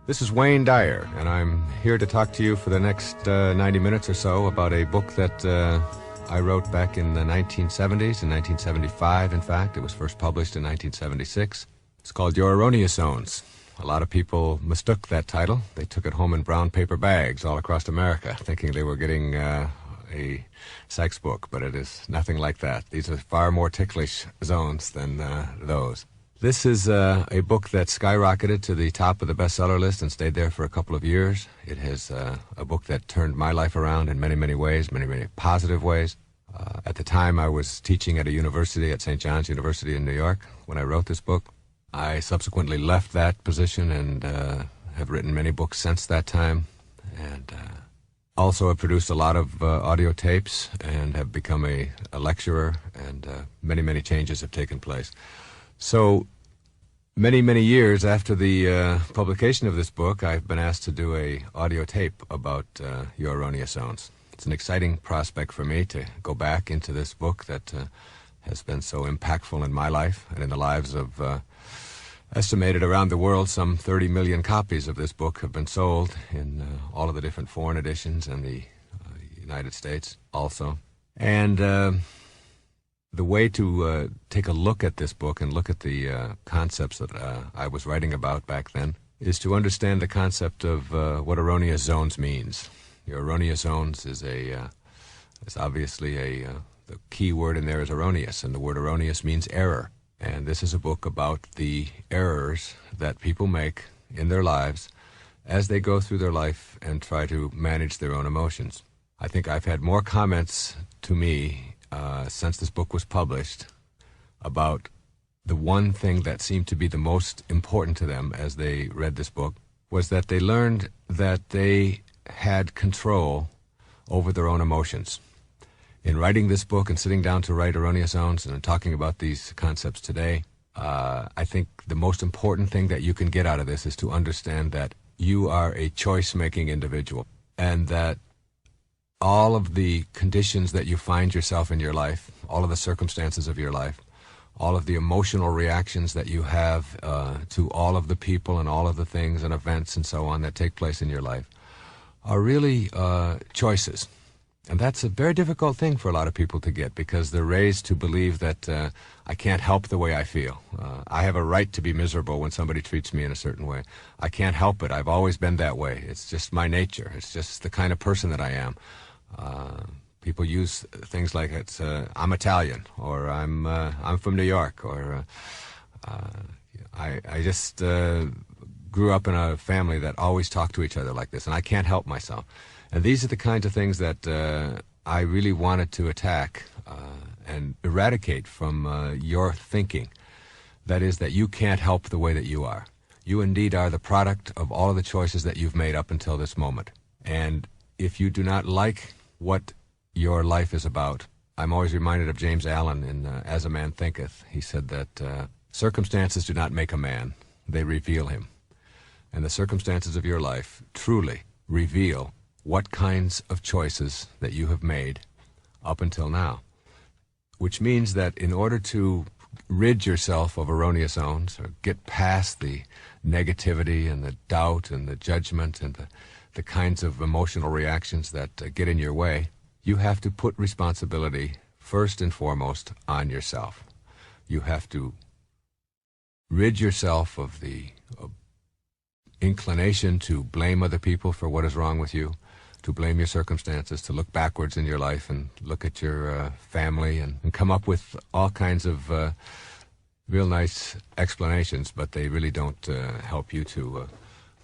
This is Wayne Dyer, and I'm here to talk to you for the next 90 minutes or so about a book that I wrote back in the 1970s, in 1975, in fact. It was first published in 1976. It's called Your Erroneous Zones. A lot of people mistook that title. They took it home in brown paper bags all across America, thinking they were getting a sex book, but it is nothing like that. These are far more ticklish zones than those. This is a book that skyrocketed to the top of the bestseller list and stayed there for a couple of years. It is a book that turned my life around in many, many ways, many, many positive ways. At the time, I was teaching at a university, at St. John's University in New York, when I wrote this book. I subsequently left that position and have written many books since that time, and also have produced a lot of audio tapes and have become a lecturer, and many, many changes have taken place. So many, many years after the publication of this book, I've been asked to do a audio tape about Your Erroneous Zones. It's an exciting prospect for me to go back into this book that has been so impactful in my life and in the lives of, estimated around the world, some 30 million copies of this book have been sold in all of the different foreign editions and the United States also. And the way to take a look at this book and look at the concepts that I was writing about back then is to understand the concept of what erroneous zones means. Your erroneous zones is obviously the key word in there is erroneous, and the word erroneous means error. And this is a book about the errors that people make in their lives as they go through their life and try to manage their own emotions. I think I've had more comments to me since this book was published about the one thing that seemed to be the most important to them as they read this book was that they learned that they had control over their own emotions. In writing this book and sitting down to write Erroneous Zones and talking about these concepts today, I think the most important thing that you can get out of this is to understand that you are a choice-making individual, and that all of the conditions that you find yourself in your life, all of the circumstances of your life, all of the emotional reactions that you have to all of the people and all of the things and events and so on that take place in your life are really choices. And that's a very difficult thing for a lot of people to get, because they're raised to believe that I can't help the way I feel. I have a right to be miserable when somebody treats me in a certain way. I can't help it. I've always been that way. It's just my nature. It's just the kind of person that I am. People use things like I'm Italian, or I'm from New York, or I just grew up in a family that always talked to each other like this, and I can't help myself. And these are the kinds of things that I really wanted to attack and eradicate from your thinking. That is, that you can't help the way that you are. You indeed are the product of all of the choices that you've made up until this moment. And if you do not like what your life is about, I'm always reminded of James Allen in As a Man Thinketh. He said that circumstances do not make a man, they reveal him. And the circumstances of your life truly reveal what kinds of choices that you have made up until now. Which means that in order to rid yourself of erroneous zones, or get past the negativity and the doubt and the judgment and the kinds of emotional reactions that get in your way, you have to put responsibility first and foremost on yourself. You have to rid yourself of the inclination to blame other people for what is wrong with you, to blame your circumstances, to look backwards in your life and look at your family and come up with all kinds of real nice explanations, but they really don't help you to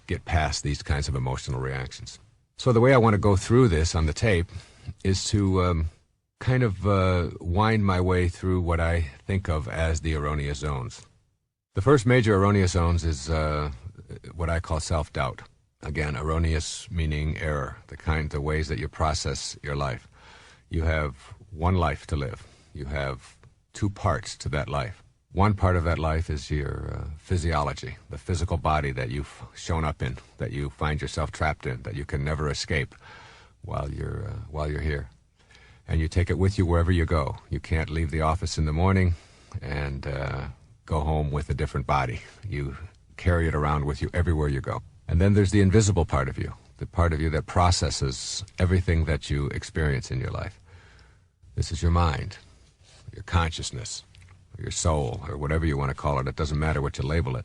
get past these kinds of emotional reactions. So the way I want to go through this on the tape is to kind of wind my way through what I think of as the erroneous zones. The first major erroneous zones is what I call self-doubt. Again, erroneous meaning error, the ways that you process your life. You have one life to live. You have two parts to that life. One part of that life is your physiology, the physical body that you've shown up in, that you find yourself trapped in, that you can never escape while you're here. And you take it with you wherever you go. You can't leave the office in the morning and go home with a different body. You carry it around with you everywhere you go. And then there's the invisible part of you, the part of you that processes everything that you experience in your life. This is your mind, your consciousness, or your soul, or whatever you want to call it. It doesn't matter what you label it.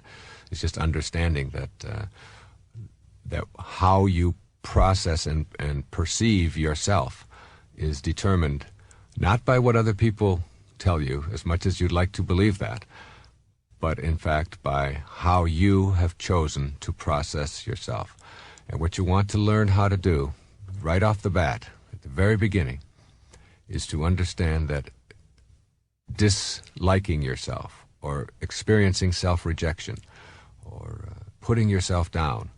It's just understanding that how you process and perceive yourself is determined not by what other people tell you, as much as you'd like to believe that, but in fact by how you have chosen to process yourself. And what you want to learn how to do right off the bat, at the very beginning, is to understand that disliking yourself, or experiencing self-rejection, or putting yourself down,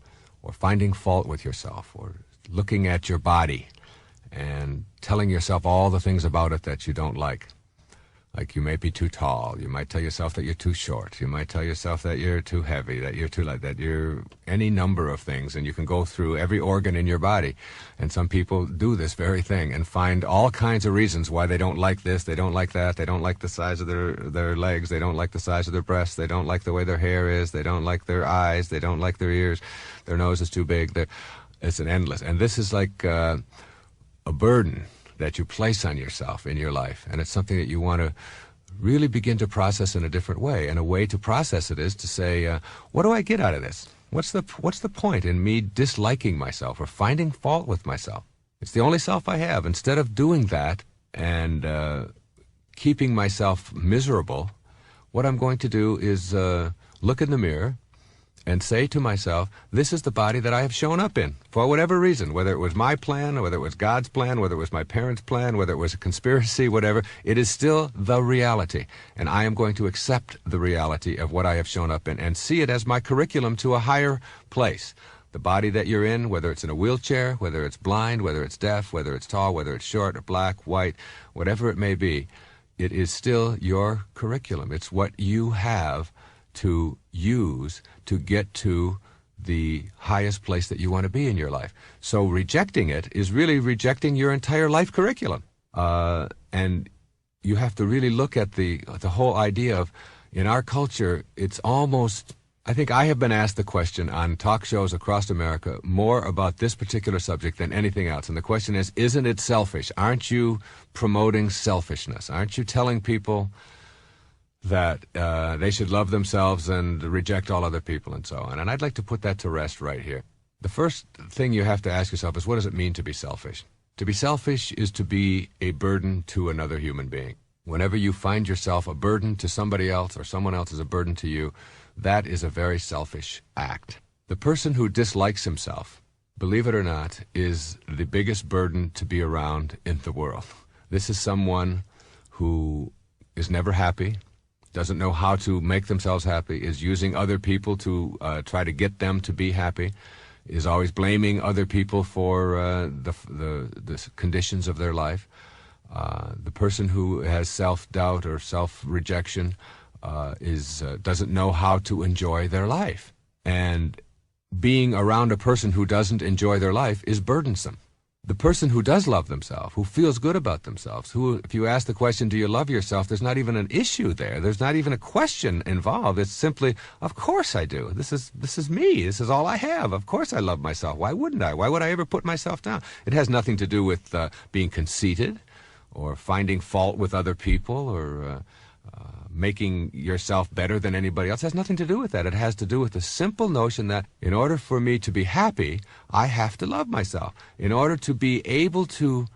or finding fault with yourself, or looking at your body and telling yourself all the things about it that you don't like. Like you may be too tall, you might tell yourself that you're too short, you might tell yourself that you're too heavy, that you're too light, that you're any number of things, and you can go through every organ in your body. And some people do this very thing and find all kinds of reasons why they don't like this, they don't like that, they don't like the size of their legs, they don't like the size of their breasts, they don't like the way their hair is, they don't like their eyes, they don't like their ears, their nose is too big. It's an endless. And this is like a burden that you place on yourself in your life, and it's something that you want to really begin to process in a different way. And a way to process it is to say, what do I get out of this? What's the point in me disliking myself or finding fault with myself? It's the only self I have. Instead of doing that and keeping myself miserable, what I'm going to do is look in the mirror and say to myself, this is the body that I have shown up in, for whatever reason, whether it was my plan, or whether it was God's plan, whether it was my parents' plan, whether it was a conspiracy, whatever, it is still the reality. And I am going to accept the reality of what I have shown up in and see it as my curriculum to a higher place. The body that you're in, whether it's in a wheelchair, whether it's blind, whether it's deaf, whether it's tall, whether it's short or black, white, whatever it may be, it is still your curriculum. It's what you have to use to get to the highest place that you want to be in your life. So rejecting it is really rejecting your entire life curriculum. And you have to really look at the whole idea of, in our culture, it's almost, I think I have been asked the question on talk shows across America more about this particular subject than anything else. And the question is, isn't it selfish? Aren't you promoting selfishness? Aren't you telling people that they should love themselves and reject all other people and so on? And I'd like to put that to rest right here. The first thing you have to ask yourself is, what does it mean to be selfish? To be selfish is to be a burden to another human being. Whenever you find yourself a burden to somebody else, or someone else is a burden to you, that is a very selfish act. The person who dislikes himself, believe it or not, is the biggest burden to be around in the world. This is someone who is never happy, doesn't know how to make themselves happy, is using other people to try to get them to be happy, is always blaming other people for the conditions of their life. The person who has self-doubt or self-rejection doesn't know how to enjoy their life. And being around a person who doesn't enjoy their life is burdensome. The person who does love themselves, who feels good about themselves, who, if you ask the question, do you love yourself, there's not even an issue there. There's not even a question involved. It's simply, of course I do. This is me. This is all I have. Of course I love myself. Why wouldn't I? Why would I ever put myself down? It has nothing to do with being conceited or finding fault with other people or making yourself better than anybody else. It has nothing to do with that. It has to do with the simple notion that in order for me to be happy, I have to love myself. In order to be able to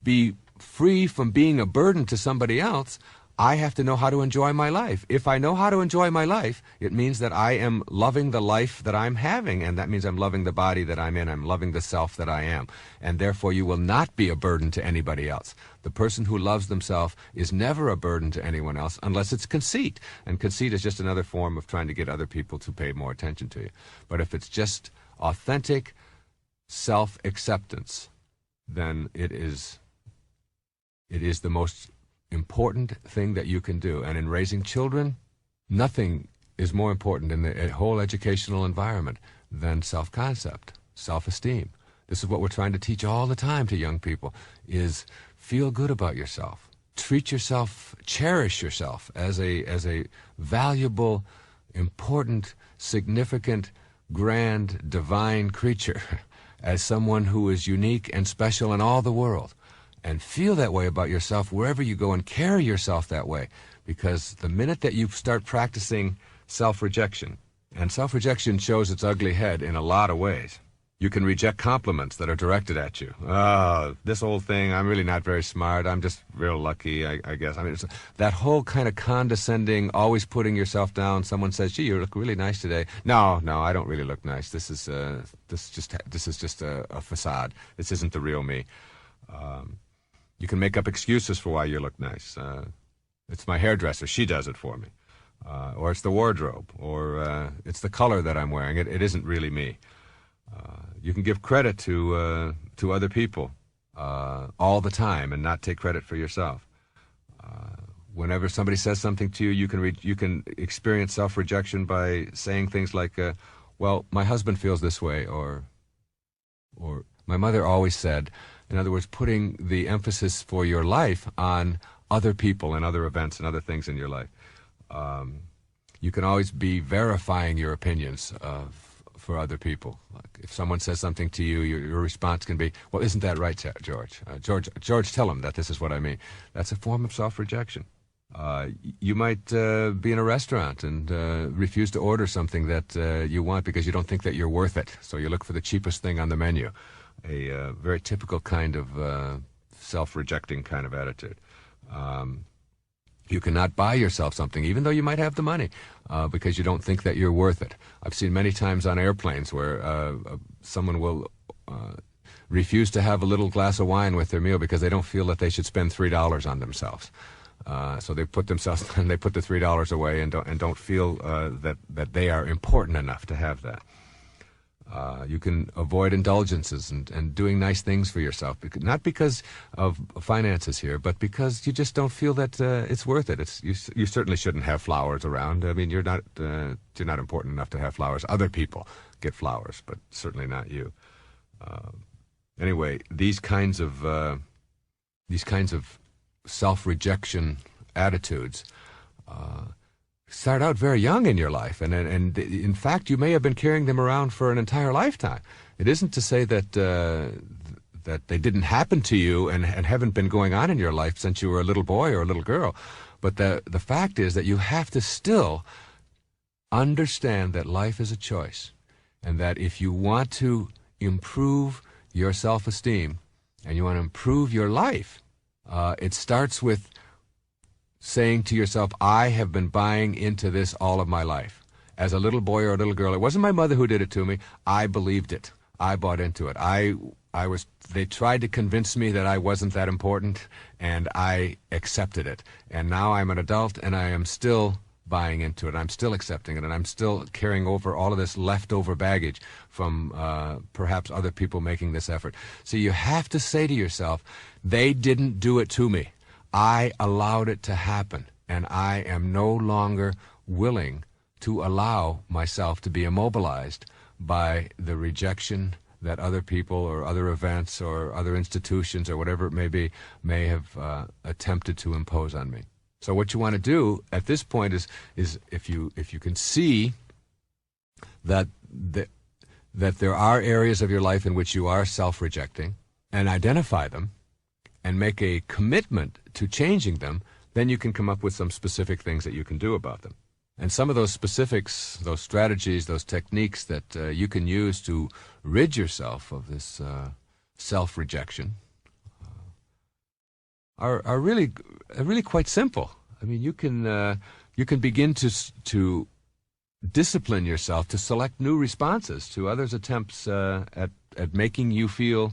be free from being a burden to somebody else, I have to know how to enjoy my life. If I know how to enjoy my life, it means that I am loving the life that I'm having, and that means I'm loving the body that I'm in. I'm loving the self that I am. And therefore, you will not be a burden to anybody else. The person who loves themselves is never a burden to anyone else unless it's conceit. And conceit is just another form of trying to get other people to pay more attention to you. But if it's just authentic self-acceptance, then it is the most important thing that you can do. And in raising children, nothing is more important in the whole educational environment than self-concept, self-esteem. This is what we're trying to teach all the time to young people, is feel good about yourself. Treat yourself, cherish yourself as a valuable, important, significant grand, divine creature, as someone who is unique and special in all the world, and feel that way about yourself wherever you go and carry yourself that way. Because the minute that you start practicing self-rejection, and self-rejection shows its ugly head in a lot of ways. You can reject compliments that are directed at you. Oh, this old thing, I'm really not very smart. I'm just real lucky, I guess. I mean, it's that whole kind of condescending, always putting yourself down. Someone says, gee, you look really nice today. No, I don't really look nice. This is just a facade. This isn't the real me. You can make up excuses for why you look nice. It's my hairdresser. She does it for me. Or it's the wardrobe. Or it's the color that I'm wearing. It isn't really me. You can give credit to other people all the time and not take credit for yourself. Whenever somebody says something to you, you can experience self-rejection by saying things like, well, my husband feels this way, or my mother always said. In other words, putting the emphasis for your life on other people and other events and other things in your life. You can always be verifying your opinions for other people. Like if someone says something to you, your response can be, well, isn't that right, George? George, tell him that this is what I mean. That's a form of self-rejection. You might be in a restaurant and refuse to order something that you want because you don't think that you're worth it. So you look for the cheapest thing on the menu. A very typical kind of self-rejecting kind of attitude. You cannot buy yourself something, even though you might have the money, because you don't think that you're worth it. I've seen many times on airplanes where someone will refuse to have a little glass of wine with their meal because they don't feel that they should spend $3 on themselves. So they put themselves and they put the $3 away and don't feel that they are important enough to have that. You can avoid indulgences and doing nice things for yourself, not because of finances here, but because you just don't feel that it's worth it. You certainly shouldn't have flowers around. I mean, you're not important enough to have flowers. Other people get flowers, but certainly not you. Anyway, these kinds of self-rejection attitudes start out very young in your life, and in fact, you may have been carrying them around for an entire lifetime. It isn't to say that that they didn't happen to you and haven't been going on in your life since you were a little boy or a little girl, but the fact is that you have to still understand that life is a choice, and that if you want to improve your self-esteem and you want to improve your life, it starts with saying to yourself, I have been buying into this all of my life. As a little boy or a little girl, it wasn't my mother who did it to me. I believed it. I bought into it. They tried to convince me that I wasn't that important, and I accepted it. And now I'm an adult, and I am still buying into it. I'm still accepting it, and I'm still carrying over all of this leftover baggage from perhaps other people making this effort. So you have to say to yourself, they didn't do it to me. I allowed it to happen, and I am no longer willing to allow myself to be immobilized by the rejection that other people or other events or other institutions or whatever it may be may have attempted to impose on me. So what you want to do at this point is if you can see that there are areas of your life in which you are self-rejecting, and identify them and make a commitment to changing them, then you can come up with some specific things that you can do about them. And some of those specifics, those strategies, those techniques that you can use to rid yourself of this self-rejection are really quite simple. I mean, you can begin to discipline yourself to select new responses to others' attempts at making you feel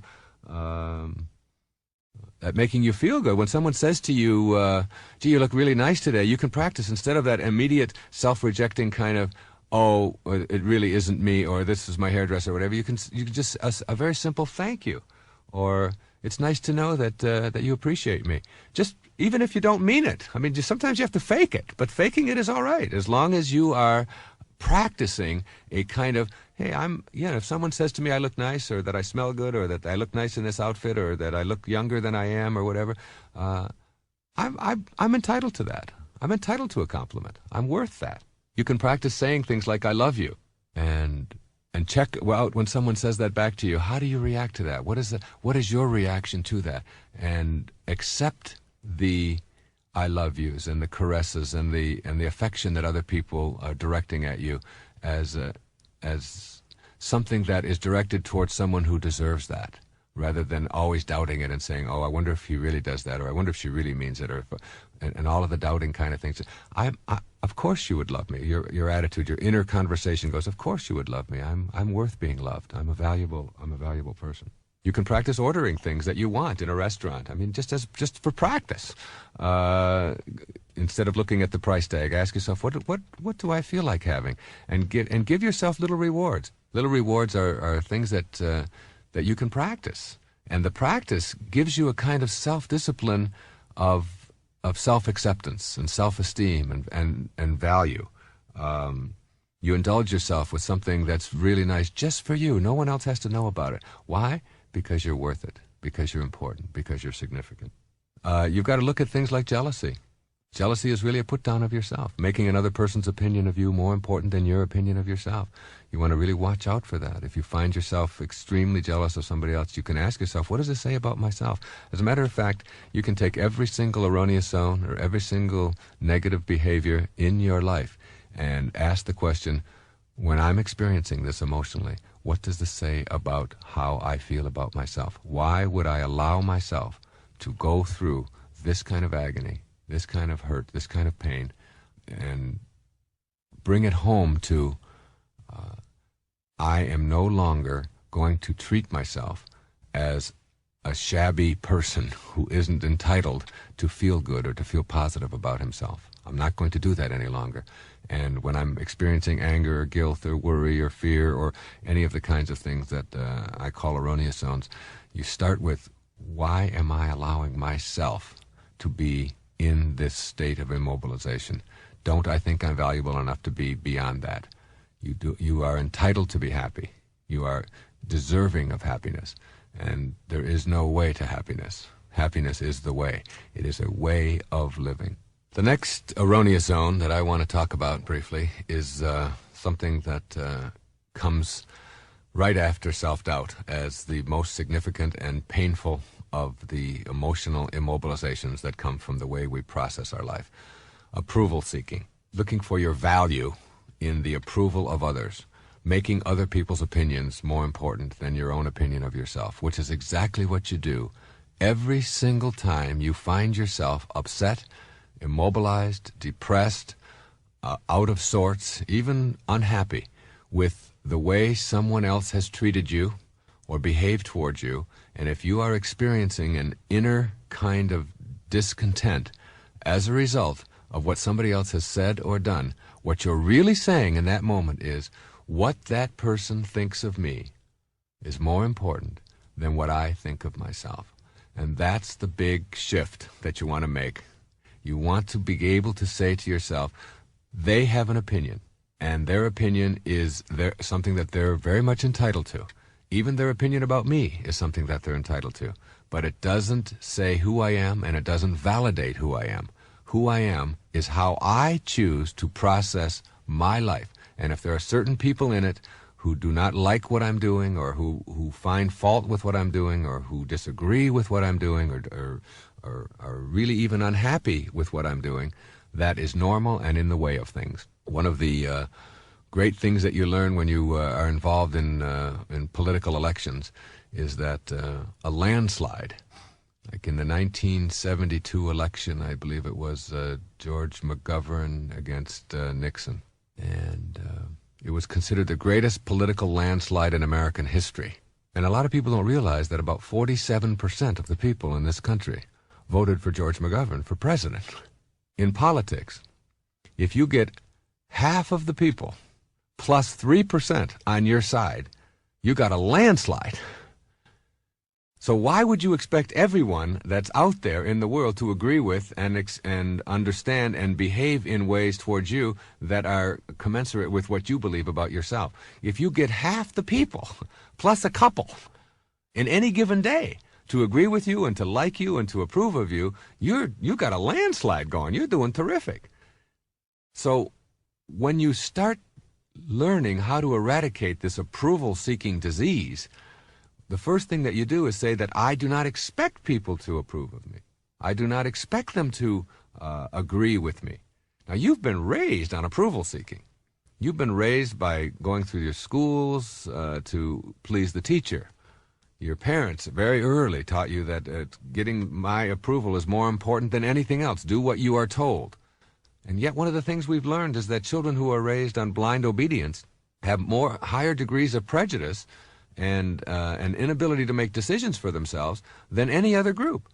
good. When someone says to you, gee, you look really nice today, you can practice, instead of that immediate self-rejecting kind of, oh, it really isn't me, or this is my hairdresser, or whatever, you can just, a very simple thank you, or it's nice to know that you appreciate me. Just, even if you don't mean it. I mean, sometimes you have to fake it, but faking it is all right, as long as you are practicing a kind of, hey, if someone says to me I look nice, or that I smell good, or that I look nice in this outfit, or that I look younger than I am, or whatever, I'm entitled to that. I'm entitled to a compliment. I'm worth that. You can practice saying things like I love you, and check out when someone says that back to you. How do you react to that? What is your reaction to that? And accept the I love yous and the caresses and the affection that other people are directing at you as something that is directed towards someone who deserves that, rather than always doubting it and saying, oh, I wonder if he really does that, or I wonder if she really means it, or and all of the doubting kind of things. Of course you would love me. Your attitude, your inner conversation goes, of course you would love me. I'm worth being loved. I'm a valuable person. You can practice ordering things that you want in a restaurant. I mean, just for practice. Instead of looking at the price tag, ask yourself, what do I feel like having? And give yourself little rewards. Little rewards are things that you can practice. And the practice gives you a kind of self-discipline of self-acceptance and self-esteem and value. You indulge yourself with something that's really nice just for you. No one else has to know about it. Why? Because you're worth it, because you're important, because you're significant. You've got to look at things like jealousy. Jealousy is really a put-down of yourself, making another person's opinion of you more important than your opinion of yourself. You want to really watch out for that. If you find yourself extremely jealous of somebody else, you can ask yourself, what does this say about myself? As a matter of fact, you can take every single erroneous zone or every single negative behavior in your life and ask the question, when I'm experiencing this emotionally, what does this say about how I feel about myself? Why would I allow myself to go through this kind of agony, this kind of hurt, this kind of pain, and bring it home to I am no longer going to treat myself as a shabby person who isn't entitled to feel good or to feel positive about himself. I'm not going to do that any longer. And when I'm experiencing anger or guilt or worry or fear or any of the kinds of things that I call erroneous zones, you start with, why am I allowing myself to be in this state of immobilization? Don't I think I'm valuable enough to be beyond that? You are entitled to be happy. You are deserving of happiness. And there is no way to happiness. Happiness is the way. It is a way of living. The next erroneous zone that I want to talk about briefly is something that comes right after self-doubt as the most significant and painful of the emotional immobilizations that come from the way we process our life. Approval seeking, looking for your value in the approval of others, making other people's opinions more important than your own opinion of yourself, which is exactly what you do every single time you find yourself upset, immobilized, depressed, out of sorts, even unhappy with the way someone else has treated you or behaved towards you. And if you are experiencing an inner kind of discontent as a result of what somebody else has said or done, what you're really saying in that moment is, what that person thinks of me is more important than what I think of myself. And that's the big shift that you want to make. You want to be able to say to yourself, they have an opinion, and their opinion is something that they're very much entitled to. Even their opinion about me is something that they're entitled to. But it doesn't say who I am, and it doesn't validate who I am. Who I am is how I choose to process my life. And if there are certain people in it who do not like what I'm doing, or who find fault with what I'm doing, or who disagree with what I'm doing, or are really even unhappy with what I'm doing, that is normal and in the way of things. One of the great things that you learn when you are involved in political elections is that a landslide, like in the 1972 election, I believe it was George McGovern against Nixon, and it was considered the greatest political landslide in American history. And a lot of people don't realize that about 47% of the people in this country voted for George McGovern for president. In politics, if you get half of the people plus 3% on your side, you got a landslide. So why would you expect everyone that's out there in the world to agree with and understand and behave in ways towards you that are commensurate with what you believe about yourself? If you get half the people, plus a couple, in any given day, to agree with you and to like you and to approve of you, you got a landslide going. You're doing terrific. So when you start learning how to eradicate this approval-seeking disease, the first thing that you do is say that I do not expect people to approve of me. I do not expect them to agree with me. Now, you've been raised on approval-seeking. You've been raised by going through your schools to please the teacher. Your parents very early taught you that getting my approval is more important than anything else. Do what you are told. And yet one of the things we've learned is that children who are raised on blind obedience have higher degrees of prejudice and an inability to make decisions for themselves than any other group.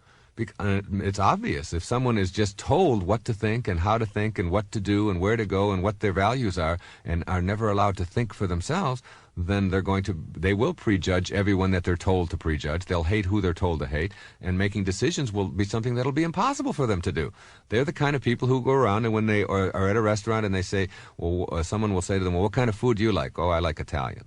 It's obvious. If someone is just told what to think and how to think and what to do and where to go and what their values are and are never allowed to think for themselves, then they will prejudge everyone that they're told to prejudge. They'll hate who they're told to hate, and making decisions will be something that'll be impossible for them to do. They're the kind of people who go around and when they are at a restaurant and they say, well, someone will say to them, well, what kind of food do you like? Oh, I like Italian.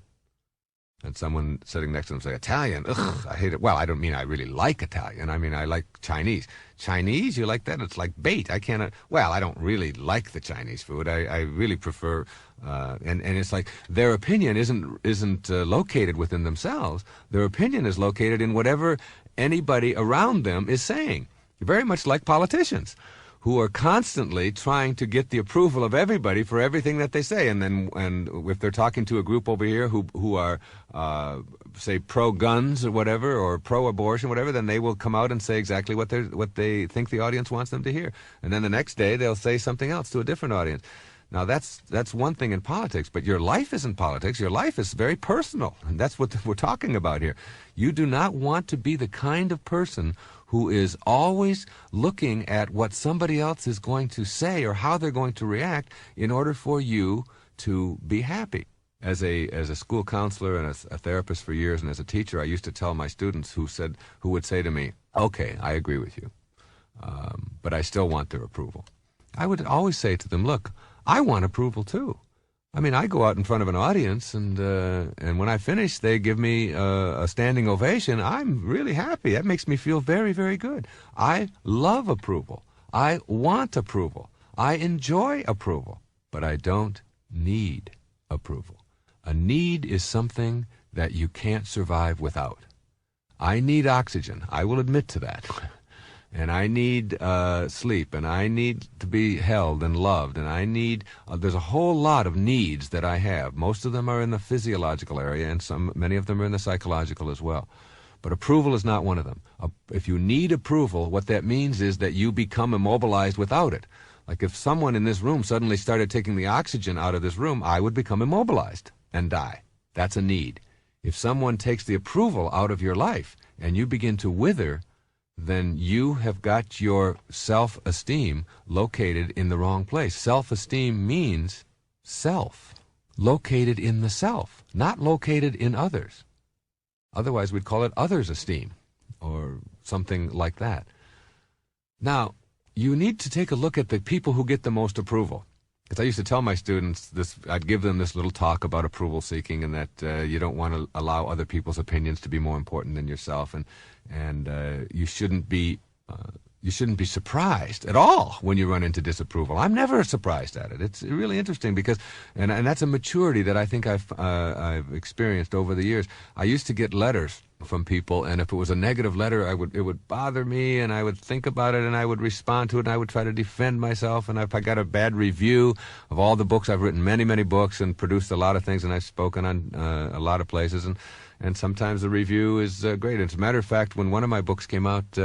And someone sitting next to them say, Italian? Ugh, I hate it. Well, I don't mean I really like Italian. I mean, I like Chinese. Chinese? You like that? It's like bait. I cannot. Well, I don't really like the Chinese food. I really prefer. And it's like their opinion isn't located within themselves. Their opinion is located in whatever anybody around them is saying. Very much like politicians, who are constantly trying to get the approval of everybody for everything that they say. And if they're talking to a group over here who are, say, pro-guns or whatever, or pro-abortion, whatever, then they will come out and say exactly what they think the audience wants them to hear. And then the next day they'll say something else to a different audience. Now, that's one thing in politics, but your life isn't politics. Your life is very personal, and that's what we're talking about here. You do not want to be the kind of person who is always looking at what somebody else is going to say or how they're going to react in order for you to be happy. As a school counselor and as a therapist for years and as a teacher, I used to tell my students who would say to me, okay, I agree with you, but I still want their approval. I would always say to them, look, I want approval too. I mean, I go out in front of an audience, and when I finish, they give me a standing ovation. I'm really happy. That makes me feel very, very good. I love approval. I want approval. I enjoy approval. But I don't need approval. A need is something that you can't survive without. I need oxygen. I will admit to that. And I need sleep, and I need to be held and loved, and I need, there's a whole lot of needs that I have. Most of them are in the physiological area, and many of them are in the psychological as well. But approval is not one of them. If you need approval, what that means is that you become immobilized without it. Like if someone in this room suddenly started taking the oxygen out of this room, I would become immobilized and die. That's a need. If someone takes the approval out of your life and you begin to wither, then you have got your self-esteem located in the wrong place. Self-esteem means self, located in the self, not located in others. Otherwise, we'd call it others' esteem or something like that. Now, you need to take a look at the people who get the most approval. Because I used to tell my students this, I'd give them this little talk about approval seeking, and that you don't want to allow other people's opinions to be more important than yourself, and you shouldn't be surprised at all when you run into disapproval. I'm never surprised at it. It's really interesting because, and that's a maturity that I think I've experienced over the years. I used to get letters from people, and if it was a negative letter, it would bother me, and I would think about it, and I would respond to it, and I would try to defend myself. And if I got a bad review of all the books, I've written many, many books and produced a lot of things, and I've spoken on a lot of places, and sometimes the review is great. As a matter of fact, when one of my books came out,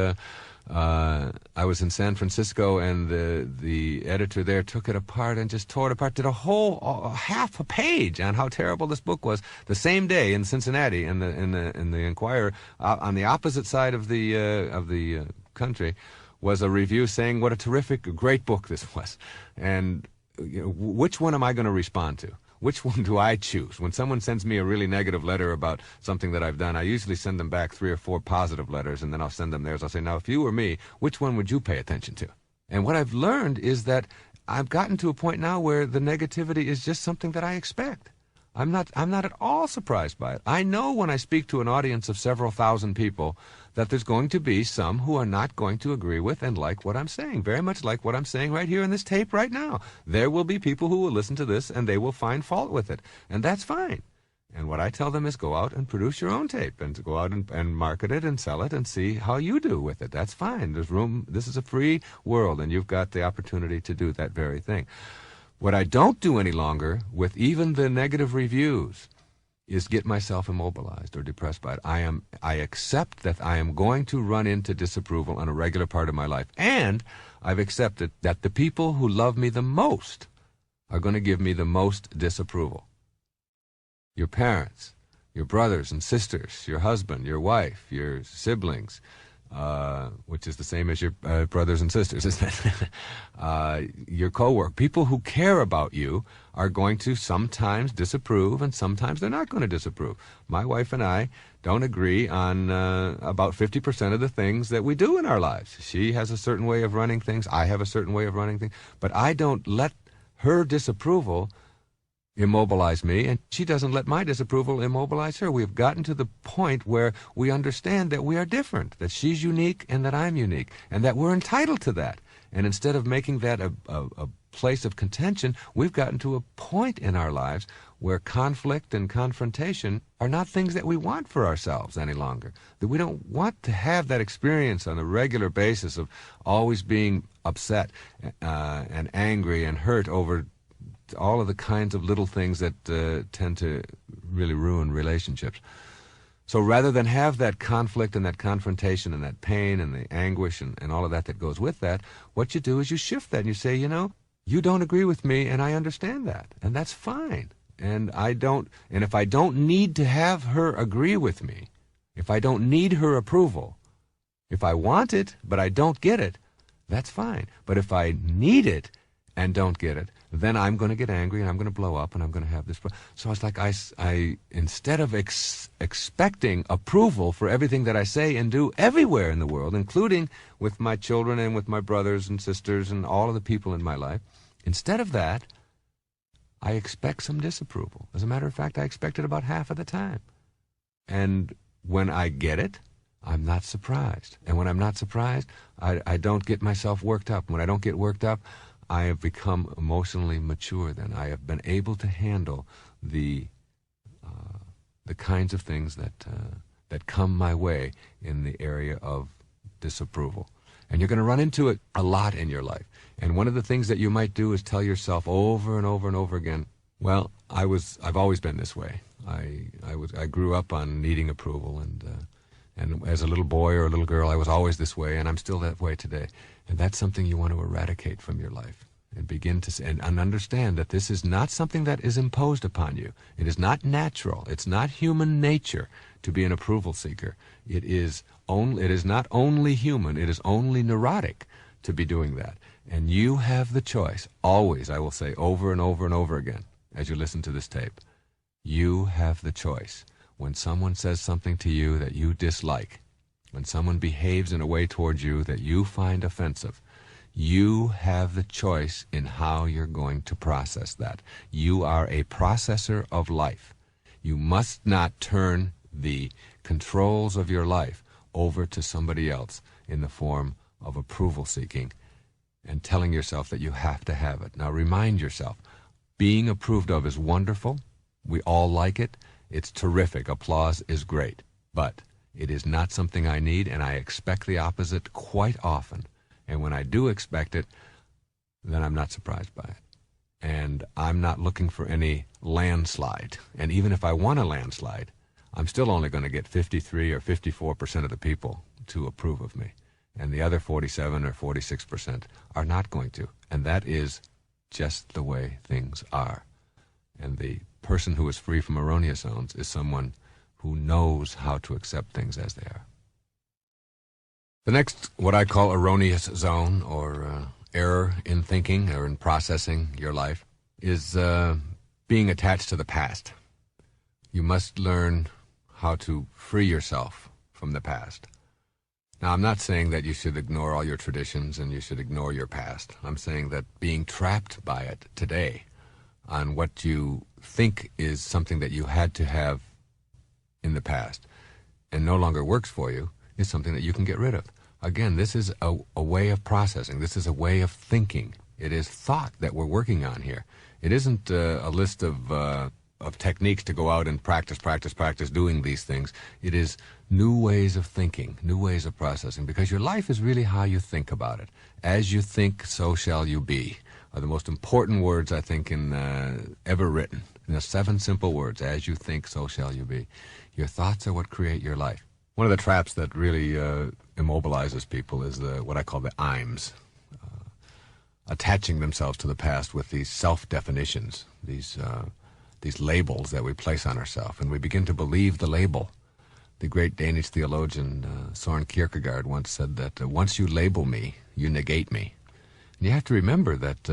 I was in San Francisco, and the editor there took it apart and just tore it apart, did a whole half a page on how terrible this book was. The same day in Cincinnati, in the Enquirer, on the opposite side of the country, was a review saying what a terrific, great book this was. And which one am I going to respond to? Which one do I choose? When someone sends me a really negative letter about something that I've done, I usually send them back 3 or 4 positive letters, and then I'll send them theirs. I'll say, now, if you were me, which one would you pay attention to? And what I've learned is that I've gotten to a point now where the negativity is just something that I expect. I'm not at all surprised by it. I know when I speak to an audience of several thousand people that there's going to be some who are not going to agree with and like what I'm saying, very much like what I'm saying right here in this tape right now. There will be people who will listen to this and they will find fault with it, and that's fine. And what I tell them is go out and produce your own tape and to go out and market it and sell it and see how you do with it. That's fine. There's room. This is a free world, and you've got the opportunity to do that very thing. What I don't do any longer with even the negative reviews is get myself immobilized or depressed by it. I accept that I am going to run into disapproval on a regular part of my life. And I've accepted that the people who love me the most are going to give me the most disapproval. Your parents, your brothers and sisters, your husband, your wife, your siblings, which is the same as your brothers and sisters, isn't it? Your coworker, people who care about you are going to sometimes disapprove, and sometimes they're not going to disapprove. My wife and I don't agree on about 50% of the things that we do in our lives. She has a certain way of running things. I have a certain way of running things. But I don't let her disapproval immobilize me, and she doesn't let my disapproval immobilize her. We've gotten to the point where we understand that we are different, that she's unique and that I'm unique, and that we're entitled to that. And instead of making that a place of contention, we've gotten to a point in our lives where conflict and confrontation are not things that we want for ourselves any longer. That we don't want to have that experience on a regular basis of always being upset and angry and hurt over all of the kinds of little things that tend to really ruin relationships. So rather than have that conflict and that confrontation and that pain and the anguish and all of that goes with that, what you do is you shift that and you say, you know, you don't agree with me and I understand that, and that's fine. And if I don't need to have her agree with me, if I don't need her approval, if I want it but I don't get it, that's fine. But if I need it and don't get it, then I'm going to get angry and I'm going to blow up and I'm going to have this. So it's like I instead of expecting approval for everything that I say and do everywhere in the world, including with my children and with my brothers and sisters and all of the people in my life, instead of that, I expect some disapproval. As a matter of fact, I expect it about half of the time. And when I get it, I'm not surprised. And when I'm not surprised, I don't get myself worked up. When I don't get worked up, I have become emotionally mature then. I have been able to handle the kinds of things that come my way in the area of disapproval. And you're going to run into it a lot in your life. And one of the things that you might do is tell yourself over and over and over again, well, I've always been this way. I grew up on needing approval, and as a little boy or a little girl, I was always this way, and I'm still that way today. And that's something you want to eradicate from your life and begin to and understand that this is not something that is imposed upon you. It is not natural. It's not human nature to be an approval seeker. It is not only human, it is only neurotic to be doing that. And you have the choice, always, I will say over and over and over again as you listen to this tape, you have the choice. When someone says something to you that you dislike, when someone behaves in a way towards you that you find offensive, you have the choice in how you're going to process that. You are a processor of life. You must not turn the controls of your life over to somebody else in the form of approval seeking and telling yourself that you have to have it. Now remind yourself, being approved of is wonderful. We all like it. It's terrific. Applause is great. But it is not something I need, and I expect the opposite quite often. And when I do expect it, then I'm not surprised by it. And I'm not looking for any landslide. And even if I want a landslide, I'm still only going to get 53 or 54% of the people to approve of me. And the other 47 or 46% are not going to. And that is just the way things are. And the person who is free from erroneous zones is someone who knows how to accept things as they are. The next, what I call erroneous zone, or error in thinking or in processing your life, is being attached to the past. You must learn how to free yourself from the past. Now, I'm not saying that you should ignore all your traditions and you should ignore your past. I'm saying that being trapped by it today on what you think is something that you had to have in the past and no longer works for you is something that you can get rid of. Again, this is a way of processing. This is a way of thinking. It is thought that we're working on here. It isn't a list of techniques to go out and practice doing these things. It is new ways of thinking, new ways of processing, because your life is really how you think about it. As you think, so shall you be, are the most important words, I think, ever written. 7 simple words. As you think, so shall you be. Your thoughts are what create your life. One of the traps that really immobilizes people is what I call the I'ms, attaching themselves to the past with these self-definitions, these labels that we place on ourselves, and we begin to believe the label. The great Danish theologian Søren Kierkegaard once said that once you label me, you negate me. And you have to remember that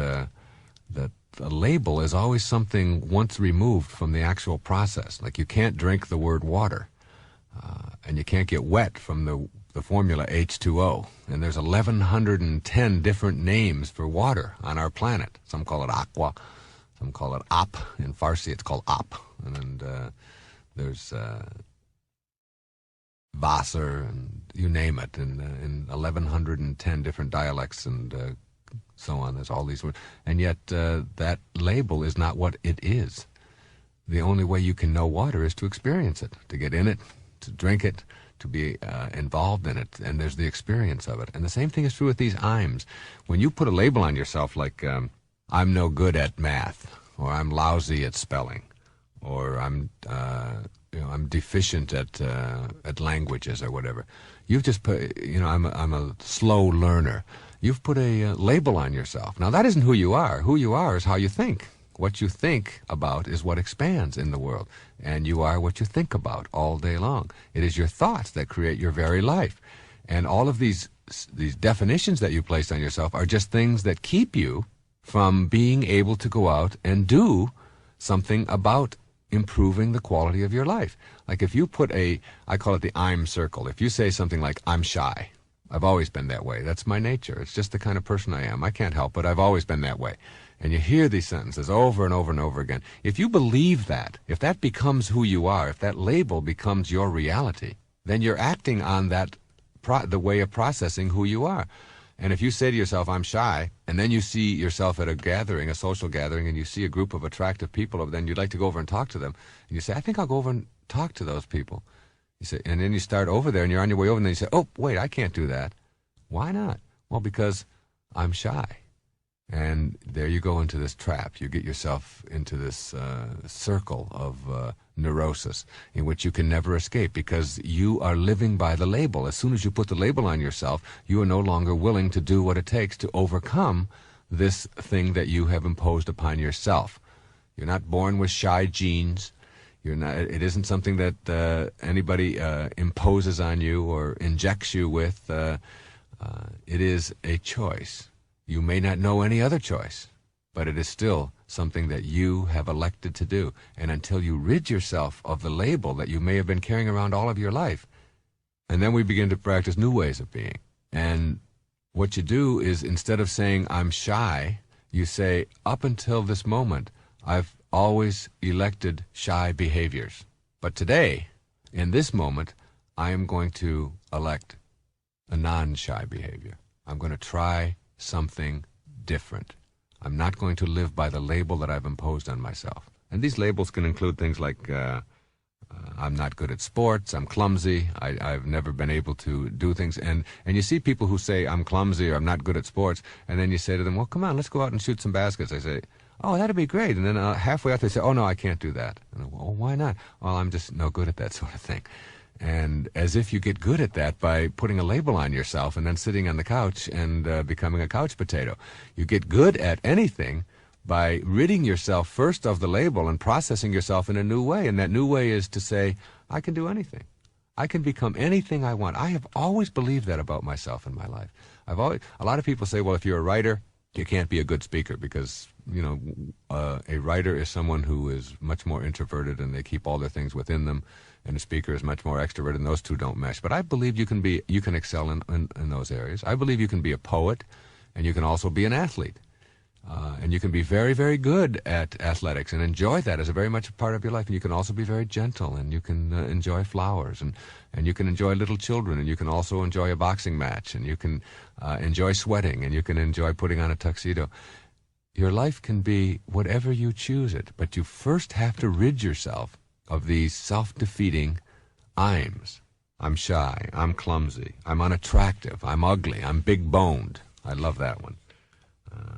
a label is always something once removed from the actual process. Like you can't drink the word water, and you can't get wet from the formula H2O. And there's 1,110 different names for water on our planet. Some call it aqua, some call it op. In Farsi, it's called op. And there's Wasser, and you name it, in 1,110 different dialects and so on. There's all these words. And yet that label is not what it is. The only way you can know water is to experience it, to get in it, to drink it, to be involved in it, and there's the experience of it. And the same thing is true with these I'ms. When you put a label on yourself like I'm no good at math, or I'm lousy at spelling, or I'm deficient at languages or whatever, you've just put, I'm a slow learner. You've put a label on yourself. Now that isn't who you are. Who you are is how you think. What you think about is what expands in the world, and you are what you think about all day long. It is your thoughts that create your very life, and all of these definitions that you place on yourself are just things that keep you from being able to go out and do something about improving the quality of your life. Like if you put I call it the I'm circle. If you say something like, I'm shy, I've always been that way. That's my nature. It's just the kind of person I am. I can't help it. I've always been that way. And you hear these sentences over and over and over again. If you believe that, if that becomes who you are, if that label becomes your reality, then you're acting on that, the way of processing who you are. And if you say to yourself, I'm shy, and then you see yourself at a gathering, a social gathering, and you see a group of attractive people, then you'd like to go over and talk to them. And you say, I think I'll go over and talk to those people. You say, and then you start over there, and you're on your way over, and then you say, oh, wait, I can't do that. Why not? Well, because I'm shy. And there you go into this trap. You get yourself into this circle of neurosis in which you can never escape, because you are living by the label. As soon as you put the label on yourself, you are no longer willing to do what it takes to overcome this thing that you have imposed upon yourself. You're not born with shy genes. You're not. It isn't something that anybody imposes on you or injects you with. It is a choice. You may not know any other choice, but it is still something that you have elected to do. And until you rid yourself of the label that you may have been carrying around all of your life, and then we begin to practice new ways of being. And what you do is, instead of saying, I'm shy, you say, up until this moment, I've always elected shy behaviors. But today, in this moment, I am going to elect a non-shy behavior. I'm going to try something different. I'm not going to live by the label that I've imposed on myself. And these labels can include things like I'm not good at sports, I'm clumsy, I've never been able to do things. And you see people who say I'm clumsy or I'm not good at sports, and then you say to them, well, come on, let's go out and shoot some baskets. They say, oh, that'd be great. And then halfway out they say, oh, no, I can't do that. And well, why not? Well, I'm just no good at that sort of thing. And as if you get good at that by putting a label on yourself and then sitting on the couch and becoming a couch potato. You get good at anything by ridding yourself first of the label and processing yourself in a new way. And that new way is to say, I can do anything. I can become anything I want. I have always believed that about myself in my life. A lot of people say, well, if you're a writer, you can't be a good speaker because, a writer is someone who is much more introverted and they keep all their things within them. And a speaker is much more extroverted, and those two don't mesh. But I believe you can excel in those areas. I believe you can be a poet, and you can also be an athlete. And you can be very, very good at athletics and enjoy that as a very much a part of your life. And you can also be very gentle, and you can enjoy flowers, and you can enjoy little children, and you can also enjoy a boxing match, and you can enjoy sweating, and you can enjoy putting on a tuxedo. Your life can be whatever you choose it, but you first have to rid yourself of these self-defeating I'ms. I'm shy, I'm clumsy, I'm unattractive, I'm ugly, I'm big-boned. I love that one.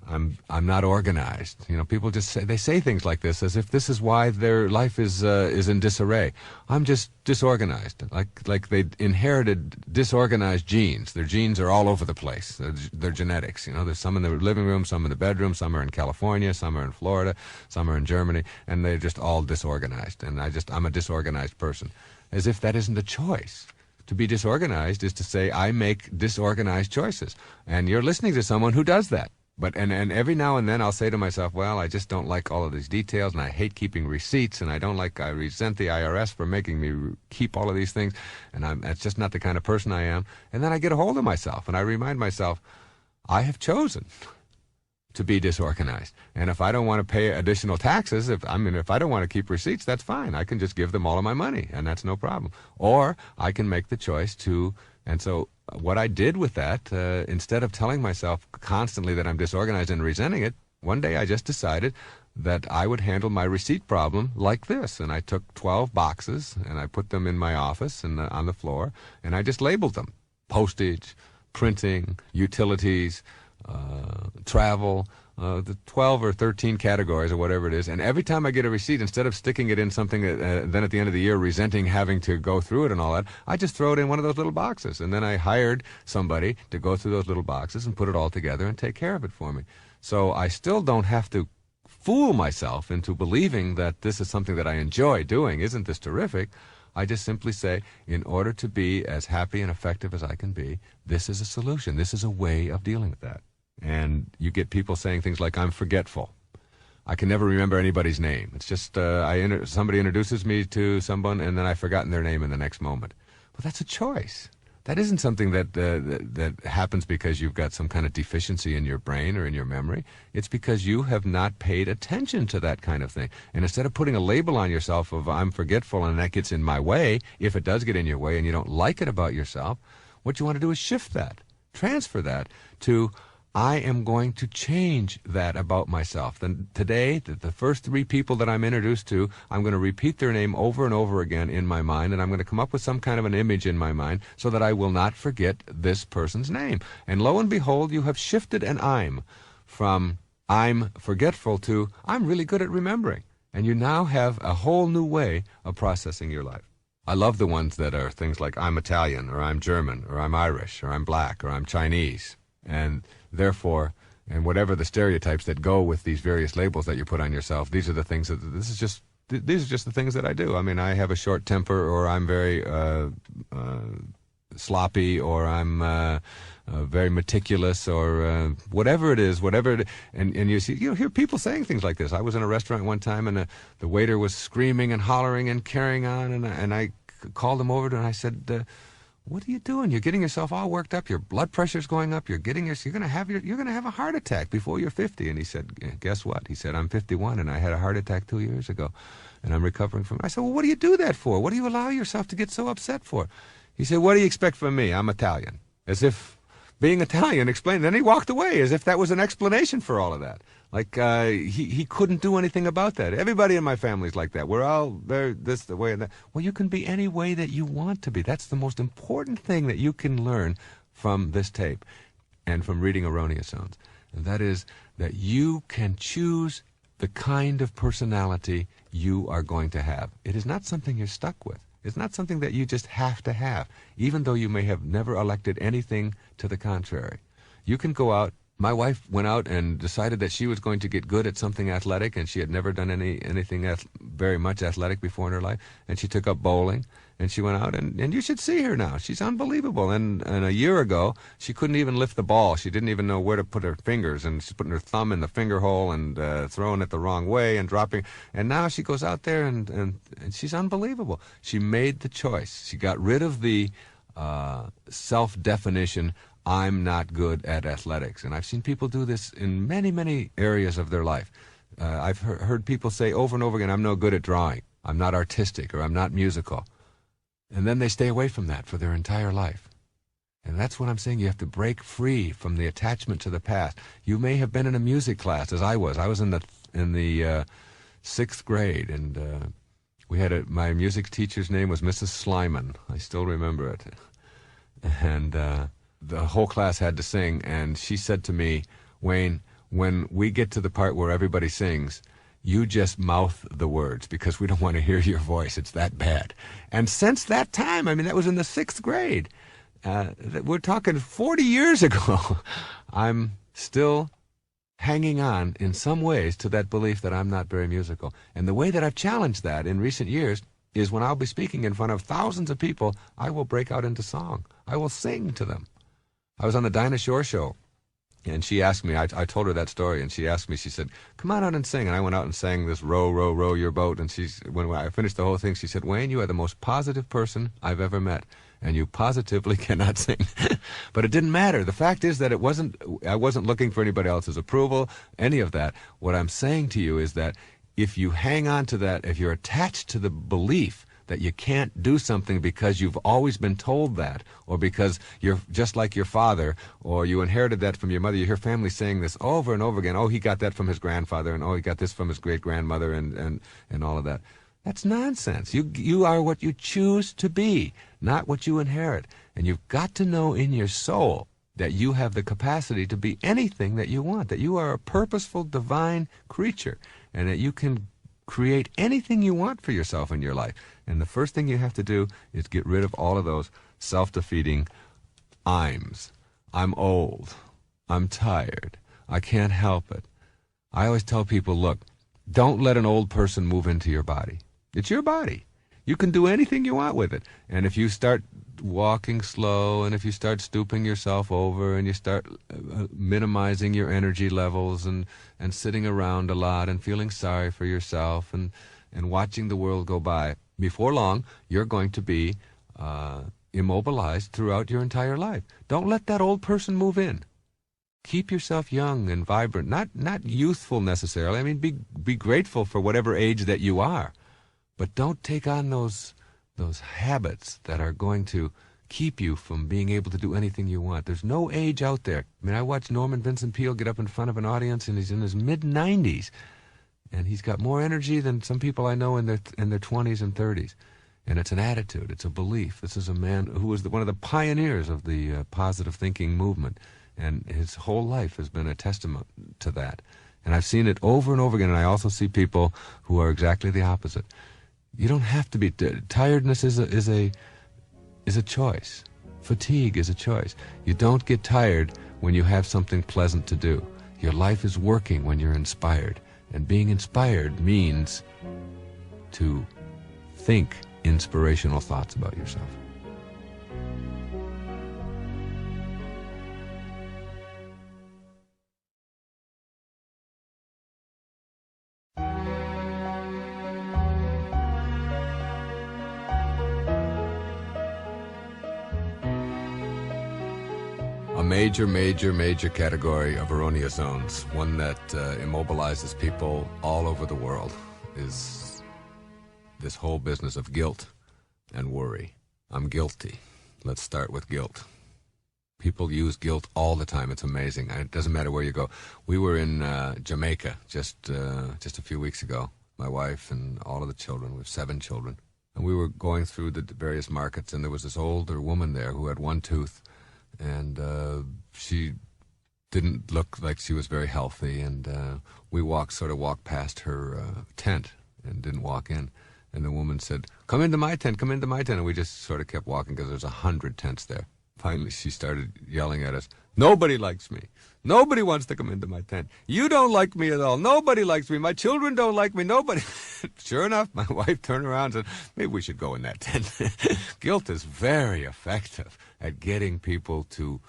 I'm not organized. You know, people just say things like this as if this is why their life is in disarray. I'm just disorganized, like they inherited disorganized genes. Their genes are all over the place. Their genetics. You know, there's some in the living room, some in the bedroom, some are in California, some are in Florida, some are in Germany, and they're just all disorganized. And I'm a disorganized person, as if that isn't a choice. To be disorganized is to say I make disorganized choices, and you're listening to someone who does that. But and every now and then I'll say to myself, well, I just don't like all of these details, and I hate keeping receipts, and I resent the IRS for making me keep all of these things, and that's just not the kind of person I am. And then I get a hold of myself, and I remind myself, I have chosen to be disorganized. And if I don't want to pay additional taxes, if I don't want to keep receipts, that's fine. I can just give them all of my money, and that's no problem. Or I can make the choice to, and so what I did with that, instead of telling myself constantly that I'm disorganized and resenting it, one day I just decided that I would handle my receipt problem like this. And I took 12 boxes, and I put them in my office and on the floor, and I just labeled them. Postage, printing, utilities, travel, the 12 or 13 categories or whatever it is. And every time I get a receipt, instead of sticking it in something then at the end of the year resenting having to go through it and all that, I just throw it in one of those little boxes. And then I hired somebody to go through those little boxes and put it all together and take care of it for me. So I still don't have to fool myself into believing that this is something that I enjoy doing. Isn't this terrific? I just simply say, in order to be as happy and effective as I can be, this is a solution. This is a way of dealing with that. And you get people saying things like, I'm forgetful. I can never remember anybody's name. It's just somebody introduces me to someone, and then I've forgotten their name in the next moment. Well, that's a choice. That isn't something that happens because you've got some kind of deficiency in your brain or in your memory. It's because you have not paid attention to that kind of thing. And instead of putting a label on yourself of I'm forgetful and that gets in my way, if it does get in your way and you don't like it about yourself, what you want to do is shift that, transfer that to I am going to change that about myself. Then today, the first 3 people that I'm introduced to, I'm going to repeat their name over and over again in my mind, and I'm going to come up with some kind of an image in my mind so that I will not forget this person's name. And lo and behold, you have shifted an I'm from I'm forgetful to I'm really good at remembering. And you now have a whole new way of processing your life. I love the ones that are things like I'm Italian, or I'm German, or I'm Irish, or I'm black, or I'm Chinese. And therefore, and whatever the stereotypes that go with these various labels that you put on yourself, these are the things that these are just the things that I do. I mean, I have a short temper, or I'm very sloppy, or I'm very meticulous, or whatever it is, and you hear people saying things like this. I was in a restaurant one time, and the waiter was screaming and hollering and carrying on, and I called him over and I said, what are you doing? You're getting yourself all worked up. Your blood pressure's going up. You're going to have a heart attack before you're 50. And he said, guess what? He said, I'm 51 and I had a heart attack 2 years ago, and I'm recovering from it. I said, well, what do you do that for? What do you allow yourself to get so upset for? He said, what do you expect from me? I'm Italian. As if being Italian explained. Then he walked away as if that was an explanation for all of that. Like he couldn't do anything about that. Everybody in my family's like that. We're all this the way and that. Well, you can be any way that you want to be. That's the most important thing that you can learn from this tape and from reading Erroneous Zones. And that is that you can choose the kind of personality you are going to have. It is not something you're stuck with. It's not something that you just have to have, even though you may have never elected anything to the contrary. You can go out. My wife went out and decided that she was going to get good at something athletic, and she had never done anything very much athletic before in her life, and she took up bowling, and she went out, and you should see her now. She's unbelievable. And a year ago, she couldn't even lift the ball. She didn't even know where to put her fingers, and she's putting her thumb in the finger hole and throwing it the wrong way and dropping. And now she goes out there, and she's unbelievable. She made the choice. She got rid of the self-definition, I'm not good at athletics. And I've seen people do this in many, many areas of their life. I've heard people say over and over again, I'm no good at drawing, I'm not artistic, or I'm not musical. And then they stay away from that for their entire life. And that's what I'm saying. You have to break free from the attachment to the past. You may have been in a music class, as I was. I was in the 6th grade, and we had my music teacher's name was Mrs. Slyman. I still remember it. And the whole class had to sing, and she said to me, Wayne, when we get to the part where everybody sings, you just mouth the words, because we don't want to hear your voice. It's that bad. And since that time, I mean, that was in the 6th grade. We're talking 40 years ago. I'm still hanging on in some ways to that belief that I'm not very musical. And the way that I've challenged that in recent years is when I'll be speaking in front of thousands of people, I will break out into song. I will sing to them. I was on the Dinah Shore show, and she asked me, I told her that story, and she asked me, she said, come on out and sing. And I went out and sang this Row, Row, Row Your Boat. And when I finished the whole thing, she said, Wayne, you are the most positive person I've ever met, and you positively cannot sing. But it didn't matter. The fact is that I wasn't looking for anybody else's approval, any of that. What I'm saying to you is that if you hang on to that, if you're attached to the belief that you can't do something because you've always been told that, or because you're just like your father, or you inherited that from your mother. You hear families saying this over and over again. Oh, he got that from his grandfather, and oh, he got this from his great-grandmother, and all of that. That's nonsense. You are what you choose to be, not what you inherit. And you've got to know in your soul that you have the capacity to be anything that you want, that you are a purposeful, divine creature, and that you can create anything you want for yourself in your life. And the first thing you have to do is get rid of all of those self-defeating I'ms. I'm old. I'm tired. I can't help it. I always tell people, look, don't let an old person move into your body. It's your body. You can do anything you want with it. And if you start walking slow, and if you start stooping yourself over, and you start minimizing your energy levels, and sitting around a lot and feeling sorry for yourself, and watching the world go by, before long, you're going to be immobilized throughout your entire life. Don't let that old person move in. Keep yourself young and vibrant, not youthful necessarily. I mean, be grateful for whatever age that you are, but don't take on those habits that are going to keep you from being able to do anything you want. There's no age out there. I mean, I watched Norman Vincent Peale get up in front of an audience, and he's in his mid-90s, and he's got more energy than some people I know in their 20s and 30s. And it's an attitude. It's a belief. This is a man who was one of the pioneers of the positive thinking movement. And his whole life has been a testament to that. And I've seen it over and over again, and I also see people who are exactly the opposite. You don't have to be... Tiredness is a choice. Fatigue is a choice. You don't get tired when you have something pleasant to do. Your life is working when you're inspired. And being inspired means to think inspirational thoughts about yourself. A major category of erroneous zones, one that immobilizes people all over the world, is this whole business of guilt and worry. I'm guilty. Let's start with guilt. People use guilt all the time. It's amazing. It doesn't matter where you go. We were in Jamaica just a few weeks ago, my wife and all of the children. We have 7 children. And we were going through the various markets, and there was this older woman there who had one tooth, and she didn't look like she was very healthy, and we sort of walked past her tent and didn't walk in. And the woman said, come into my tent, come into my tent. And we just sort of kept walking because there's 100 tents there. Finally, she started yelling at us, nobody likes me. Nobody wants to come into my tent. You don't like me at all. Nobody likes me. My children don't like me. Nobody. Sure enough, my wife turned around and said, maybe we should go in that tent. Guilt is very effective at getting people to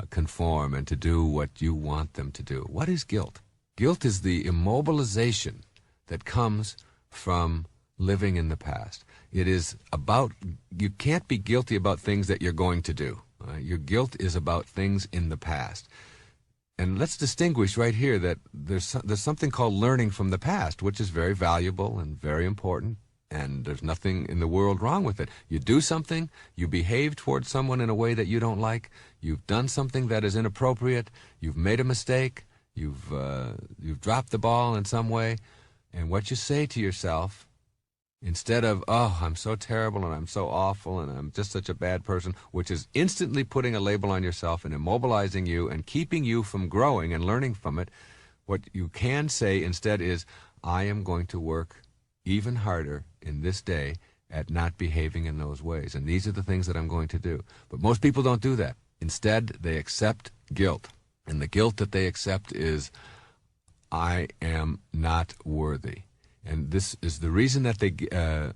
conform and to do what you want them to do. What is guilt? Guilt is the immobilization that comes from living in the past. It is about, you can't be guilty about things that you're going to do. Your guilt is about things in the past. And let's distinguish right here that there's something called learning from the past, which is very valuable and very important, and there's nothing in the world wrong with it. You do something, you behave towards someone in a way that you don't like, you've done something that is inappropriate, you've made a mistake, you've dropped the ball in some way, and what you say to yourself, instead of, oh, I'm so terrible and I'm so awful and I'm just such a bad person, which is instantly putting a label on yourself and immobilizing you and keeping you from growing and learning from it, what you can say instead is, I am going to work even harder in this day at not behaving in those ways. And these are the things that I'm going to do. But most people don't do that. Instead, they accept guilt. And the guilt that they accept is, I am not worthy. And this is the reason that they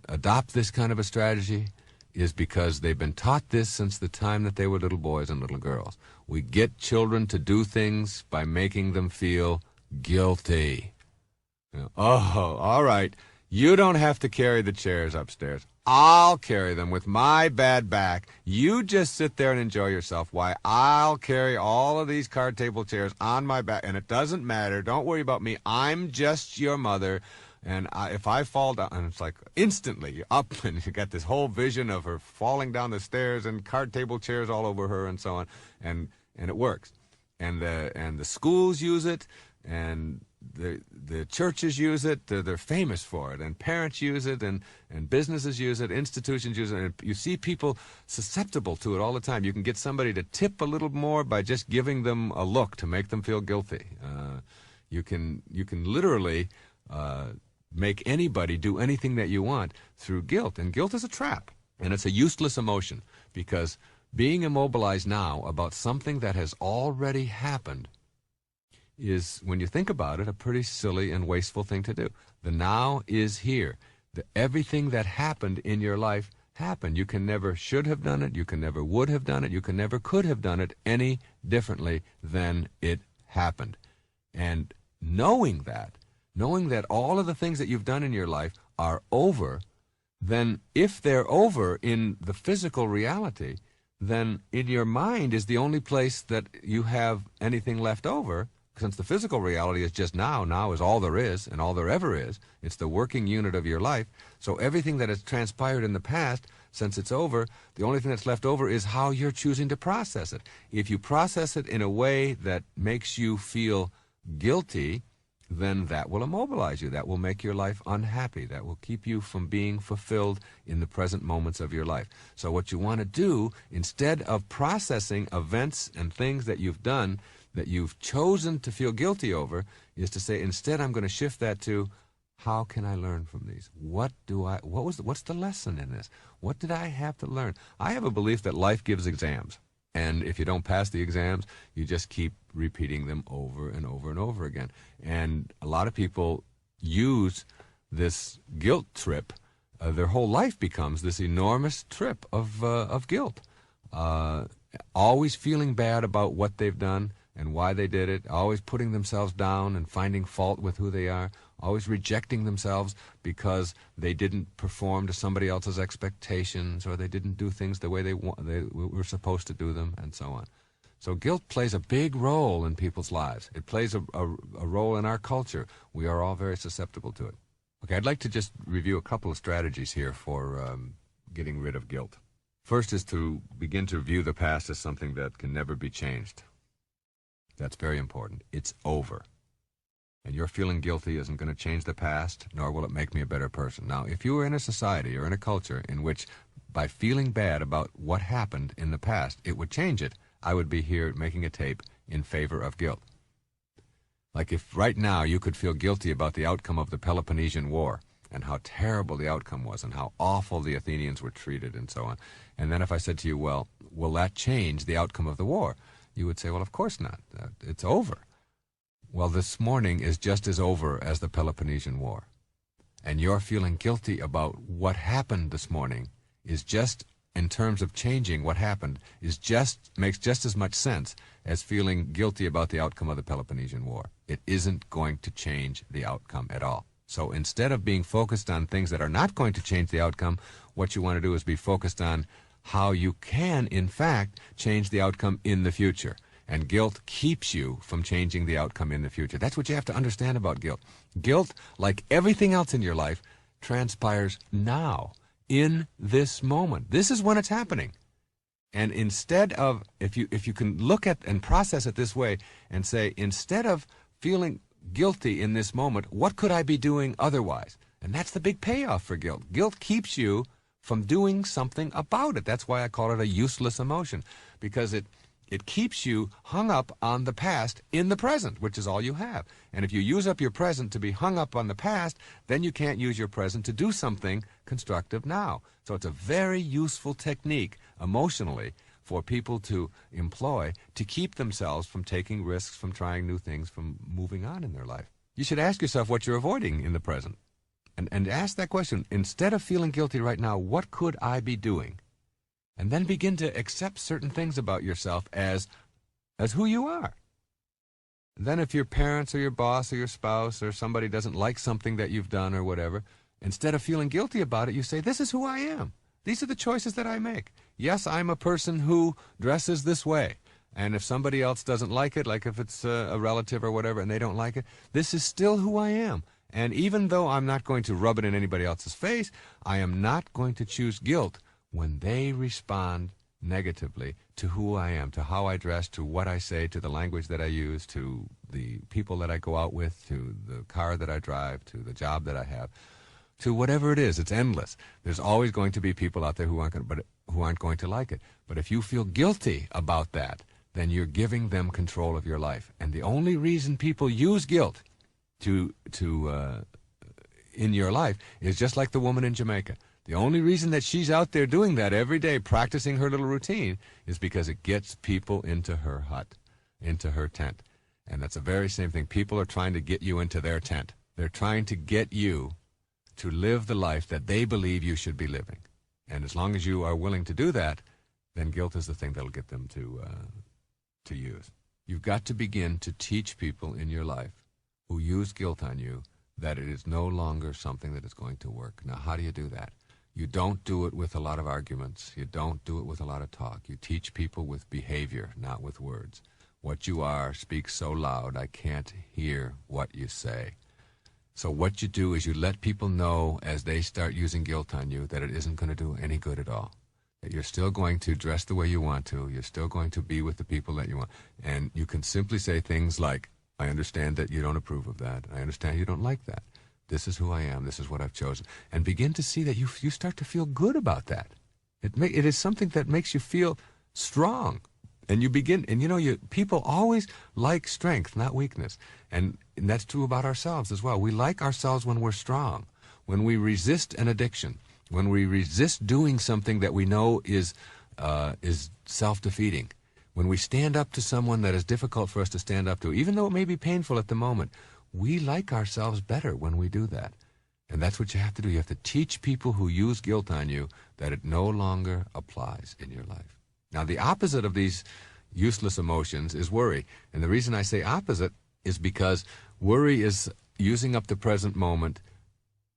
adopt this kind of a strategy, is because they've been taught this since the time that they were little boys and little girls. We get children to do things by making them feel guilty. You know, oh, all right, you don't have to carry the chairs upstairs. I'll carry them with my bad back. You just sit there and enjoy yourself. Why, I'll carry all of these card table chairs on my back, and it doesn't matter. Don't worry about me. I'm just your mother. And if I fall down, and it's like instantly you're up, and you got this whole vision of her falling down the stairs and card table chairs all over her and so on, and it works. And the schools use it, and the churches use it. They're famous for it, and parents use it, and businesses use it, institutions use it. And you see people susceptible to it all the time. You can get somebody to tip a little more by just giving them a look to make them feel guilty. You can literally make anybody do anything that you want through guilt. And guilt is a trap, and it's a useless emotion, because being immobilized now about something that has already happened is, when you think about it, a pretty silly and wasteful thing to do. The now is here. Everything that happened in your life happened. You can never should have done it, you can never would have done it, you can never could have done it any differently than it happened. And knowing that all of the things that you've done in your life are over, then if they're over in the physical reality, then in your mind is the only place that you have anything left over, since the physical reality is just now. Now is all there is and all there ever is. It's the working unit of your life. So everything that has transpired in the past, since it's over, the only thing that's left over is how you're choosing to process it. If you process it in a way that makes you feel guilty, then that will immobilize you. That will make your life unhappy. That will keep you from being fulfilled in the present moments of your life. So what you want to do, instead of processing events and things that you've done that you've chosen to feel guilty over, is to say, instead I'm going to shift that to, how can I learn from these? What's the lesson in this? What did I have to learn? I have a belief that life gives exams. And if you don't pass the exams, you just keep repeating them over and over and over again. And a lot of people use this guilt trip. Their whole life becomes this enormous trip of guilt. Always feeling bad about what they've done and why they did it, always putting themselves down and finding fault with who they are, always rejecting themselves because they didn't perform to somebody else's expectations, or they didn't do things the way they were supposed to do them, and so on. So guilt plays a big role in people's lives. It plays a role in our culture. We are all very susceptible to it. Okay, I'd like to just review a couple of strategies here for getting rid of guilt. First is to begin to view the past as something that can never be changed. That's very important. It's over. And your feeling guilty isn't going to change the past, nor will it make me a better person. Now, if you were in a society or in a culture in which, by feeling bad about what happened in the past, it would change it, I would be here making a tape in favor of guilt. Like if right now you could feel guilty about the outcome of the Peloponnesian War, and how terrible the outcome was, and how awful the Athenians were treated, and so on. And then if I said to you, well, will that change the outcome of the war? You would say, well, of course not. It's over. Well, this morning is just as over as the Peloponnesian War. And your feeling guilty about what happened this morning is just, in terms of changing what happened, makes just as much sense as feeling guilty about the outcome of the Peloponnesian War. It isn't going to change the outcome at all. So instead of being focused on things that are not going to change the outcome, what you want to do is be focused on, how you can, in fact, change the outcome in the future. And guilt keeps you from changing the outcome in the future. That's what you have to understand about guilt. Guilt, like everything else in your life, transpires now, in this moment. This is when it's happening. And instead of, if you can look at and process it this way and say, instead of feeling guilty in this moment, what could I be doing otherwise? And that's the big payoff for guilt. Guilt keeps you from doing something about it. That's why I call it a useless emotion, because it keeps you hung up on the past in the present, which is all you have. And if you use up your present to be hung up on the past, then you can't use your present to do something constructive now. So it's a very useful technique emotionally for people to employ to keep themselves from taking risks, from trying new things, from moving on in their life. You should ask yourself what you're avoiding in the present. And ask that question. Instead of feeling guilty right now, what could I be doing? And then begin to accept certain things about yourself as who you are. And then if your parents or your boss or your spouse or somebody doesn't like something that you've done or whatever, instead of feeling guilty about it, you say, this is who I am. These are the choices that I make. Yes, I'm a person who dresses this way. And if somebody else doesn't like it, like if it's a relative or whatever, and they don't like it, this is still who I am. And even though I'm not going to rub it in anybody else's face, I am not going to choose guilt when they respond negatively to who I am, to how I dress, to what I say, to the language that I use, to the people that I go out with, to the car that I drive, to the job that I have, to whatever it is. It's endless. There's always going to be people out there who aren't going to like it. But if you feel guilty about that, then you're giving them control of your life. And the only reason people use guilt in your life is just like the woman in Jamaica. The only reason that she's out there doing that every day, practicing her little routine, is because it gets people into her hut, into her tent. And that's the very same thing. People are trying to get you into their tent. They're trying to get you to live the life that they believe you should be living. And as long as you are willing to do that, then guilt is the thing that'll get them to use. You've got to begin to teach people in your life who use guilt on you that it is no longer something that is going to work. Now, how do you do that? You don't do it with a lot of arguments. You don't do it with a lot of talk. You teach people with behavior, not with words. What you are speaks so loud, I can't hear what you say. So what you do is you let people know as they start using guilt on you that it isn't going to do any good at all. That you're still going to dress the way you want to. You're still going to be with the people that you want. And you can simply say things like, I understand that you don't approve of that. I understand you don't like that. This is who I am. This is what I've chosen. And begin to see that you start to feel good about that. It is something that makes you feel strong. And you begin, and people always like strength, not weakness. And that's true about ourselves as well. We like ourselves when we're strong, when we resist an addiction, when we resist doing something that we know is self-defeating. When we stand up to someone that is difficult for us to stand up to, even though it may be painful at the moment, we like ourselves better when we do that. And that's what you have to do. You have to teach people who use guilt on you that it no longer applies in your life. Now, the opposite of these useless emotions is worry. And the reason I say opposite is because worry is using up the present moment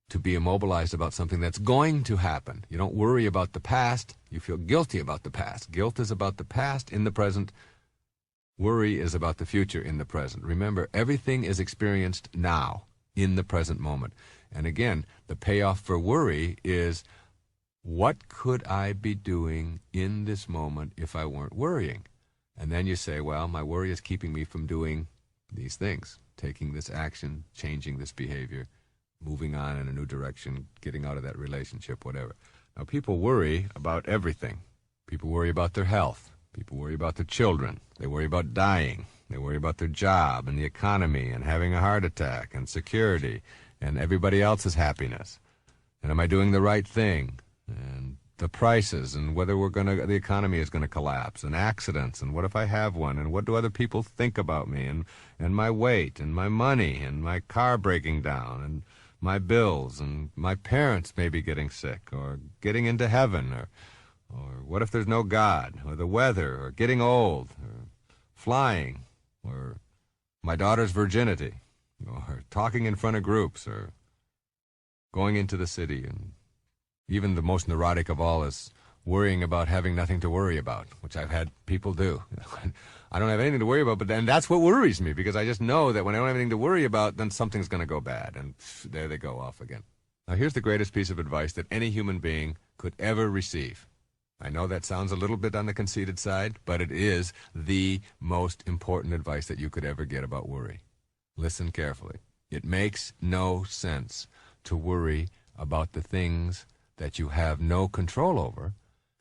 to be immobilized about something that's going to happen. You don't worry about the past. You feel guilty about the past. Guilt is about the past in the present. Worry is about the future in the present. Remember, everything is experienced now, in the present moment. And again, the payoff for worry is, what could I be doing in this moment if I weren't worrying? And then you say, well, my worry is keeping me from doing these things, taking this action, changing this behavior, moving on in a new direction, getting out of that relationship, whatever. Now, people worry about everything. People worry about their health. People worry about their children. They worry about dying. They worry about their job and the economy and having a heart attack and security and everybody else's happiness. And am I doing the right thing? And the prices and whether the economy is going to collapse, and accidents, and what if I have one, and what do other people think about me, and my weight, and my money, and my car breaking down, and my bills, and my parents maybe getting sick, or getting into heaven, or what if there's no God, or the weather, or getting old, or flying, or my daughter's virginity, or talking in front of groups, or going into the city. And even the most neurotic of all is worrying about having nothing to worry about, which I've had people do. I don't have anything to worry about, but then that's what worries me, because I just know that when I don't have anything to worry about, then something's going to go bad, and there they go off again. Now, here's the greatest piece of advice that any human being could ever receive. I know that sounds a little bit on the conceited side, but it is the most important advice that you could ever get about worry. Listen carefully. It makes no sense to worry about the things that you have no control over,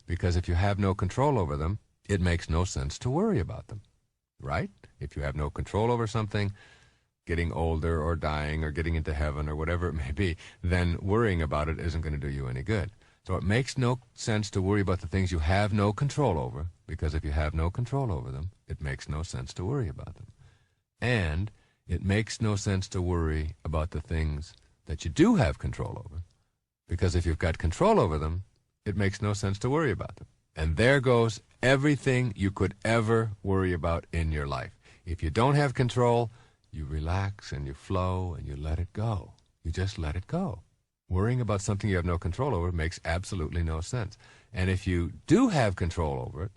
because if you have no control over them, it makes no sense to worry about them, right? If you have no control over something, getting older or dying or getting into heaven or whatever it may be, then worrying about it isn't going to do you any good. So it makes no sense to worry about the things you have no control over, because if you have no control over them, it makes no sense to worry about them. And it makes no sense to worry about the things that you do have control over, because if you've got control over them, it makes no sense to worry about them. And there goes everything you could ever worry about in your life. If you don't have control, you relax and you flow and you let it go. You just let it go. Worrying about something you have no control over makes absolutely no sense. And if you do have control over it,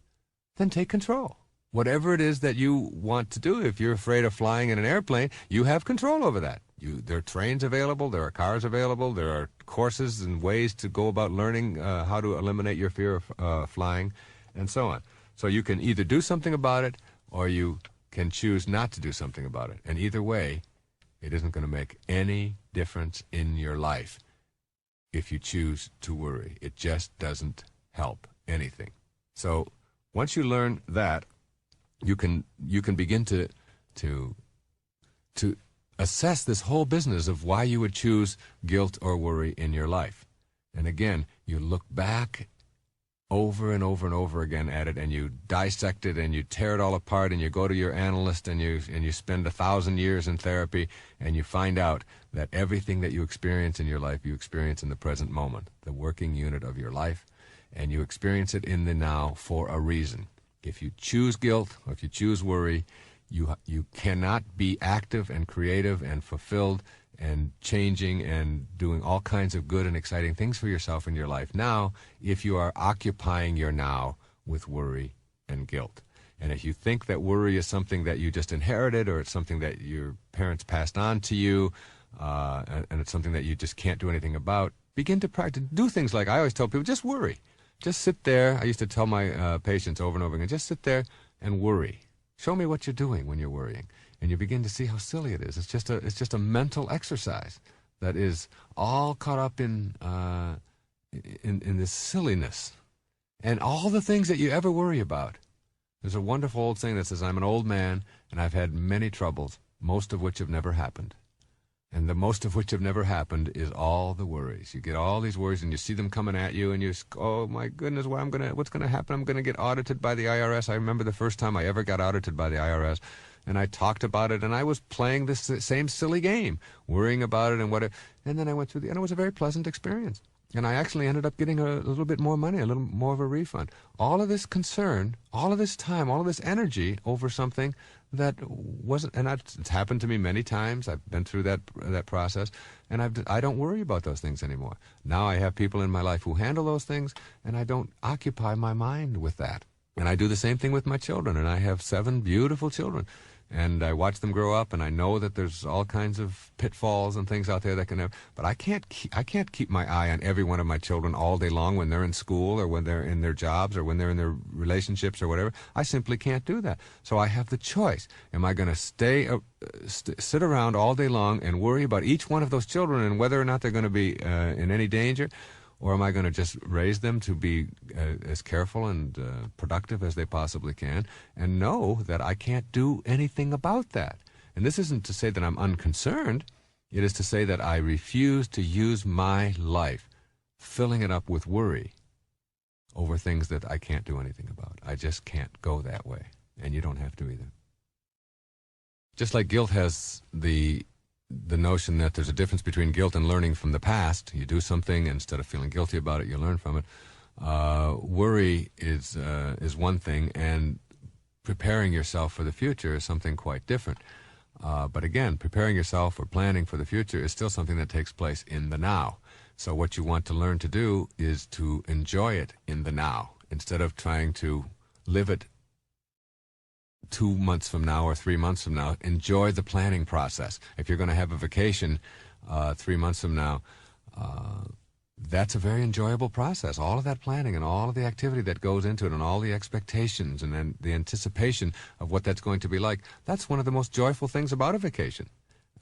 then take control. Whatever it is that you want to do, if you're afraid of flying in an airplane, you have control over that. There are trains available, there are cars available, there are courses and ways to go about learning how to eliminate your fear of flying, and so on. So you can either do something about it, or you can choose not to do something about it. And either way, it isn't going to make any difference in your life if you choose to worry. It just doesn't help anything. So once you learn that, you can begin to assess this whole business of why you would choose guilt or worry in your life. And again, you look back over and over and over again at it, and you dissect it, and you tear it all apart, and you go to your analyst, and you spend 1,000 years in therapy, and you find out that everything that you experience in your life, you experience in the present moment, the working unit of your life, and you experience it in the now for a reason. If you choose guilt, or if you choose worry, you cannot be active and creative and fulfilled and changing and doing all kinds of good and exciting things for yourself in your life now if you are occupying your now with worry and guilt. And if you think that worry is something that you just inherited, or it's something that your parents passed on to you, and it's something that you just can't do anything about, begin to practice. Do things like I always tell people, just worry. Just sit there. I used to tell my patients over and over again, just sit there and worry. Show me what you're doing when you're worrying. And you begin to see how silly it is. It's just a mental exercise that is all caught up in this silliness. And all the things that you ever worry about. There's a wonderful old saying that says, I'm an old man and I've had many troubles, most of which have never happened. And the most of which have never happened is all the worries. You get all these worries and you see them coming at you and you, oh my goodness, what's going to happen? I'm going to get audited by the IRS. I remember the first time I ever got audited by the IRS, and I talked about it, and I was playing this same silly game, worrying about it and then I went through and it was a very pleasant experience. And I actually ended up getting a little bit more money, a little more of a refund. All of this concern, all of this time, all of this energy over something that wasn't, and it's happened to me many times. I've been through that process, and I don't worry about those things anymore. Now I have people in my life who handle those things, and I don't occupy my mind with that. And I do the same thing with my children, and I have 7 beautiful children. And I watch them grow up, and I know that there's all kinds of pitfalls and things out there that can have. But I can't keep my eye on every one of my children all day long when they're in school or when they're in their jobs or when they're in their relationships or whatever. I simply can't do that. So I have the choice. Am I going to sit around all day long and worry about each one of those children and whether or not they're going to be in any danger? Or am I going to just raise them to be as careful and productive as they possibly can and know that I can't do anything about that? And this isn't to say that I'm unconcerned. It is to say that I refuse to use my life filling it up with worry over things that I can't do anything about. I just can't go that way. And you don't have to either. Just like guilt has the notion that there's a difference between guilt and learning from the past. You do something, instead of feeling guilty about it, you learn from it. Worry is one thing, and preparing yourself for the future is something quite different. But again, preparing yourself or planning for the future is still something that takes place in the now. So what you want to learn to do is to enjoy it in the now, instead of trying to live it 2 months from now or 3 months from now. Enjoy the planning process. If you're going to have a vacation 3 months from now, that's a very enjoyable process. All of that planning and all of the activity that goes into it and all the expectations and then the anticipation of what that's going to be like, that's one of the most joyful things about a vacation.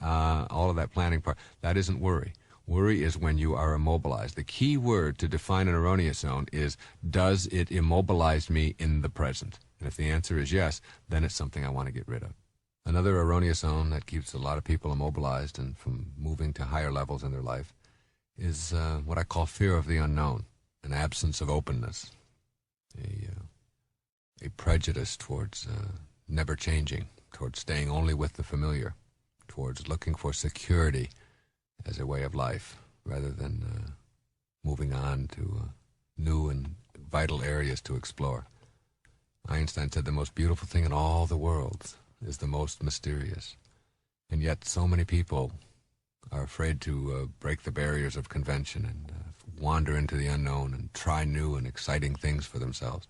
All of that planning part. That isn't worry. Worry is when you are immobilized. The key word to define an erroneous zone is, does it immobilize me in the present? And if the answer is yes, then it's something I want to get rid of. Another erroneous zone that keeps a lot of people immobilized and from moving to higher levels in their life is what I call fear of the unknown, an absence of openness, a prejudice towards never changing, towards staying only with the familiar, towards looking for security as a way of life, rather than moving on to new and vital areas to explore. Einstein said the most beautiful thing in all the world is the most mysterious. And yet so many people are afraid to break the barriers of convention and wander into the unknown and try new and exciting things for themselves.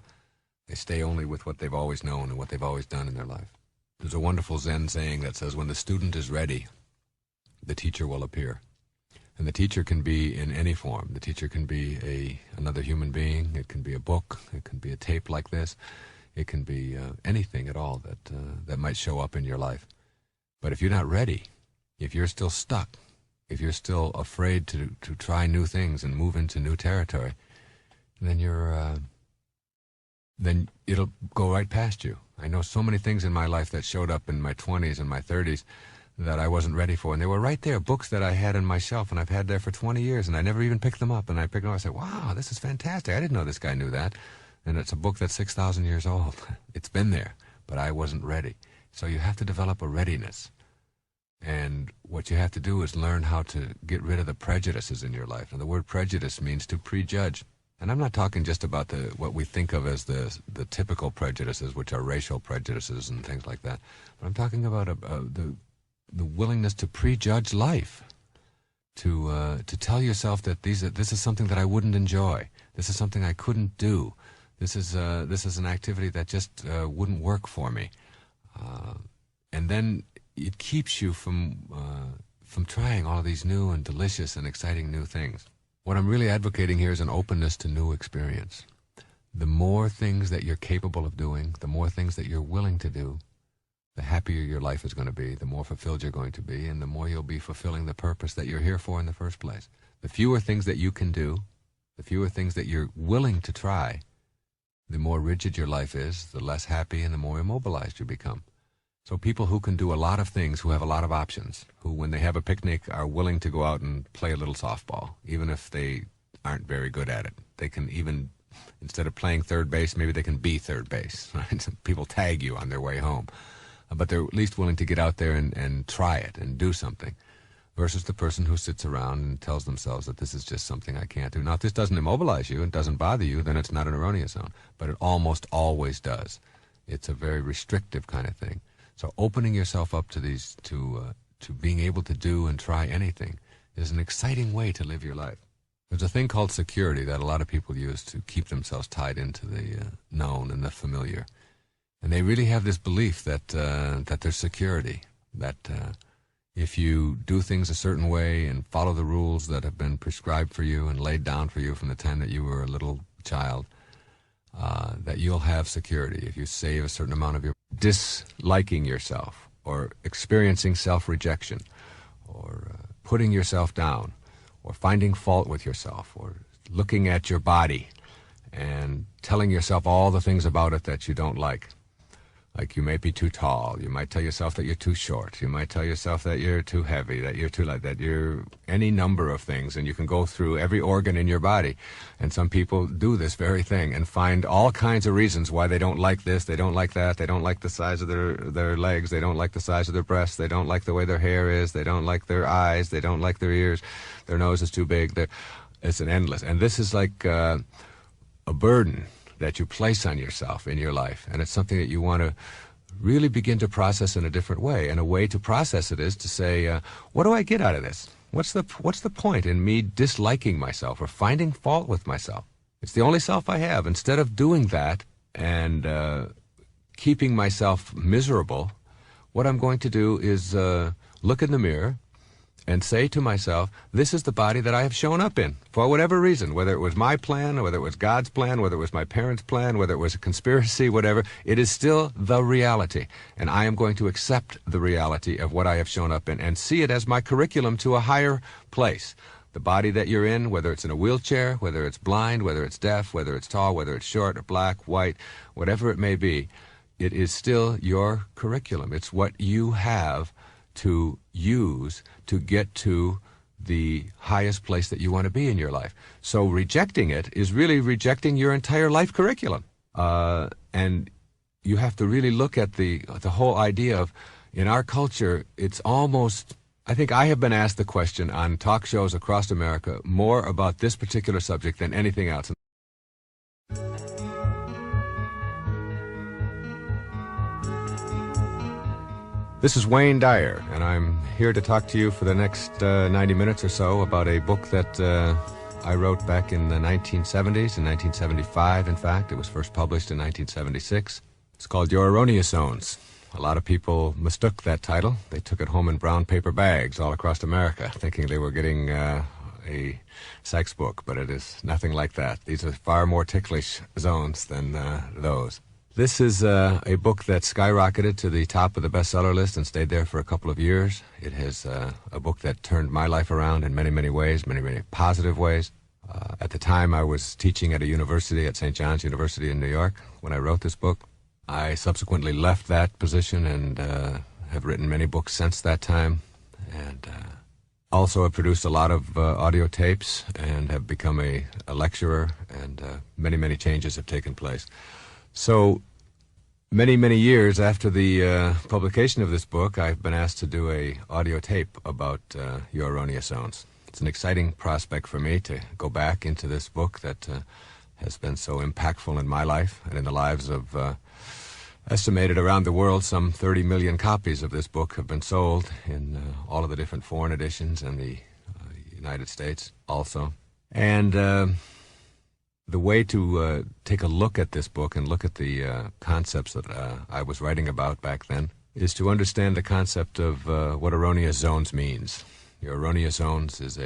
They stay only with what they've always known and what they've always done in their life. There's a wonderful Zen saying that says, when the student is ready, the teacher will appear. And the teacher can be in any form. The teacher can be another human being. It can be a book. It can be a tape like this. It can be anything at all that might show up in your life. But if you're not ready, if you're still stuck, if you're still afraid to try new things and move into new territory, then then it'll go right past you. I know so many things in my life that showed up in my 20s and my 30s that I wasn't ready for. And they were right there, books that I had on my shelf and I've had there for 20 years, and I never even picked them up. And I picked them up and I said, wow, this is fantastic. I didn't know this guy knew that. And it's a book that's 6,000 years old. It's been there, but I wasn't ready. So you have to develop a readiness. And what you have to do is learn how to get rid of the prejudices in your life. And the word prejudice means to prejudge. And I'm not talking just about what we think of as the typical prejudices, which are racial prejudices and things like that. But I'm talking about the willingness to prejudge life, to tell yourself that this is something that I wouldn't enjoy. This is something I couldn't do. This is an activity that just wouldn't work for me. And then it keeps you from trying all of these new and delicious and exciting new things. What I'm really advocating here is an openness to new experience. The more things that you're capable of doing, the more things that you're willing to do, the happier your life is going to be, the more fulfilled you're going to be, and the more you'll be fulfilling the purpose that you're here for in the first place. The fewer things that you can do, the fewer things that you're willing to try, the more rigid your life is, the less happy and the more immobilized you become. So people who can do a lot of things, who have a lot of options, who when they have a picnic are willing to go out and play a little softball, even if they aren't very good at it. They can even, instead of playing third base, maybe they can be third base. Right? People tag you on their way home. But they're at least willing to get out there and try it and do something, versus the person who sits around and tells themselves that this is just something I can't do. Now, if this doesn't immobilize you and doesn't bother you, then it's not an erroneous zone. But it almost always does. It's a very restrictive kind of thing. So opening yourself up to these, to being able to do and try anything is an exciting way to live your life. There's a thing called security that a lot of people use to keep themselves tied into the known and the familiar. And they really have this belief that there's security, that if you do things a certain way and follow the rules that have been prescribed for you and laid down for you from the time that you were a little child, that you'll have security if you save a certain amount of your disliking yourself or experiencing self-rejection or putting yourself down or finding fault with yourself or looking at your body and telling yourself all the things about it that you don't like. Like you may be too tall, you might tell yourself that you're too short, you might tell yourself that you're too heavy, that you're too light, that you're any number of things, and you can go through every organ in your body. And some people do this very thing and find all kinds of reasons why they don't like this, they don't like that, they don't like the size of their legs, they don't like the size of their breasts, they don't like the way their hair is, they don't like their eyes, they don't like their ears, their nose is too big. It's an endless. And this is like a burden that you place on yourself in your life, and it's something that you want to really begin to process in a different way. And a way to process it is to say, what do I get out of this? What's the point in me disliking myself or finding fault with myself? It's the only self I have. Instead of doing that and keeping myself miserable, what I'm going to do is look in the mirror and say to myself, this is the body that I have shown up in, for whatever reason, whether it was my plan, or whether it was God's plan, whether it was my parents' plan, whether it was a conspiracy, whatever, it is still the reality. And I am going to accept the reality of what I have shown up in and see it as my curriculum to a higher place. The body that you're in, whether it's in a wheelchair, whether it's blind, whether it's deaf, whether it's tall, whether it's short or black, white, whatever it may be, it is still your curriculum. It's what you have to use to get to the highest place that you want to be in your life. So rejecting it is really rejecting your entire life curriculum. And you have to really look at the whole idea of, in our culture, it's almost, I think I have been asked the question on talk shows across America more about this particular subject than anything else. This is Wayne Dyer, and I'm here to talk to you for the next 90 minutes or so about a book that I wrote back in the 1970s, in 1975, in fact. It was first published in 1976. It's called Your Erroneous Zones. A lot of people mistook that title. They took it home in brown paper bags all across America, thinking they were getting a sex book, but it is nothing like that. These are far more ticklish zones than those. This is a book that skyrocketed to the top of the bestseller list and stayed there for a couple of years. It is a book that turned my life around in many, many ways, many, many positive ways. At the time, I was teaching at a university, at St. John's University in New York, when I wrote this book. I subsequently left that position and have written many books since that time, and also have produced a lot of audio tapes and have become a lecturer, and many, many changes have taken place. So many, many years after the publication of this book, I've been asked to do a audio tape about Your Erroneous Zones. It's an exciting prospect for me to go back into this book that has been so impactful in my life and in the lives of, estimated around the world, some 30 million copies of this book have been sold in all of the different foreign editions and the United States also. And the way to take a look at this book and look at the concepts that I was writing about back then is to understand the concept of what erroneous zones means. Your erroneous zones is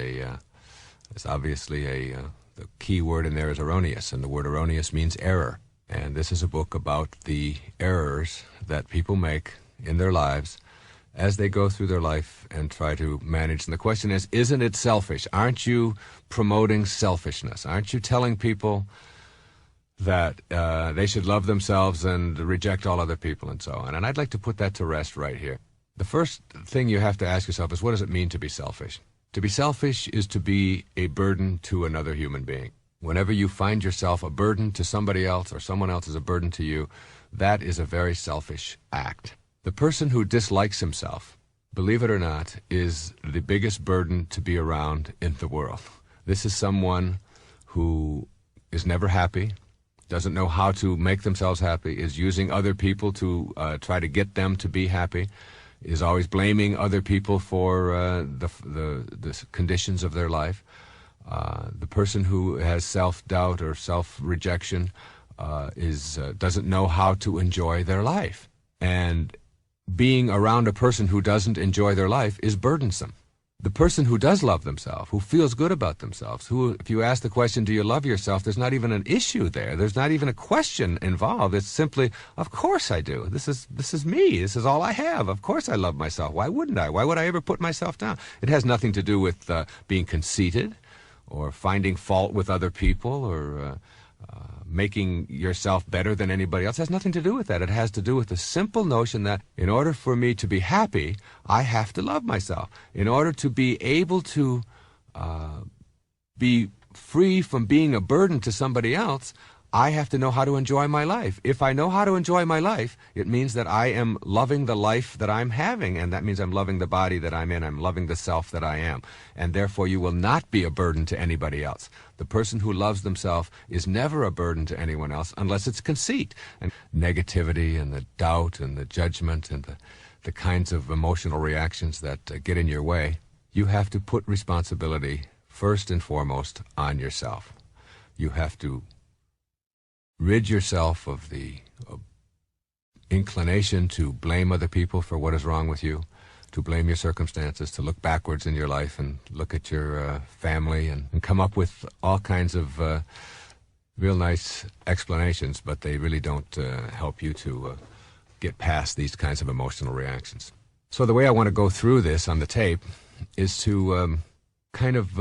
obviously the key word in there is erroneous, and the word erroneous means error. And this is a book about the errors that people make in their lives as they go through their life and try to manage. And the question is, isn't it selfish? Aren't you promoting selfishness? Aren't you telling people that they should love themselves and reject all other people and so on? And I'd like to put that to rest right here. The first thing you have to ask yourself is, what does it mean to be selfish? To be selfish is to be a burden to another human being. Whenever you find yourself a burden to somebody else or someone else is a burden to you, that is a very selfish act. The person who dislikes himself, believe it or not, is the biggest burden to be around in the world. This is someone who is never happy, doesn't know how to make themselves happy, is using other people to try to get them to be happy, is always blaming other people for the conditions of their life. The person who has self-doubt or self-rejection doesn't know how to enjoy their life. And being around a person who doesn't enjoy their life is burdensome. The person who does love themselves, who feels good about themselves, who, if you ask the question, do you love yourself, there's not even an issue there. There's not even a question involved. It's simply, of course I do. This is me. This is all I have. Of course I love myself. Why wouldn't I? Why would I ever put myself down? It has nothing to do with being conceited or finding fault with other people or making yourself better than anybody else. It has nothing to do with that. It has to do with the simple notion that in order for me to be happy, I have to love myself. In order to be able to be free from being a burden to somebody else, I have to know how to enjoy my life. If I know how to enjoy my life, it means that I am loving the life that I'm having, and that means I'm loving the body that I'm in. I'm loving the self that I am. And therefore, you will not be a burden to anybody else. The person who loves themselves is never a burden to anyone else unless it's conceit and negativity and the doubt and the judgment and the kinds of emotional reactions that get in your way. you have to put responsibility first and foremost on yourself. You have to rid yourself of the inclination to blame other people for what is wrong with you, to blame your circumstances, to look backwards in your life and look at your family and come up with all kinds of real nice explanations, but they really don't help you to get past these kinds of emotional reactions. So the way I want to go through this on the tape is to kind of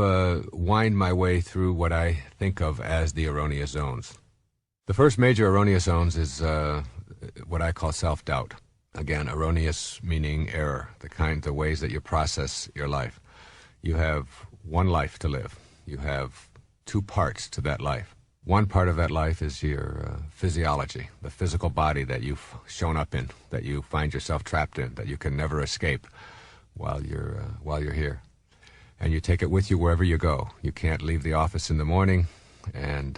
wind my way through what I think of as the erroneous zones. The first major erroneous zones is what I call self-doubt. Again, erroneous meaning error, the ways that you process your life. You have one life to live. You have two parts to that life. One part of that life is your physiology, the physical body that you've shown up in, that you find yourself trapped in, that you can never escape while you're here. And you take it with you wherever you go. You can't leave the office in the morning and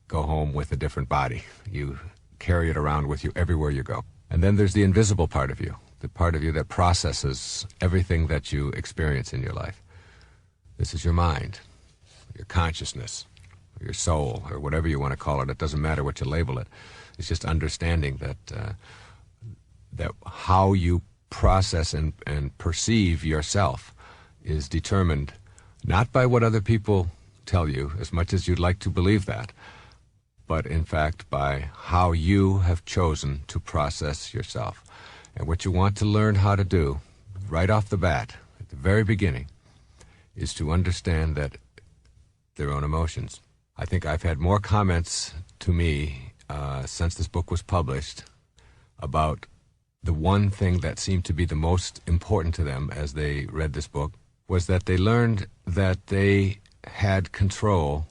go home with a different body. You carry it around with you everywhere you go. And then there's the invisible part of you, the part of you that processes everything that you experience in your life. This is your mind, your consciousness, your soul, or whatever you want to call it. It doesn't matter what you label it. It's just understanding that how you process and perceive yourself is determined not by what other people tell you, as much as you'd like to believe that, but in fact by how you have chosen to process yourself. And what you want to learn how to do right off the bat, at the very beginning, is to understand that their own emotions. I think I've had more comments to me since this book was published about the one thing that seemed to be the most important to them as they read this book was that they learned that they had control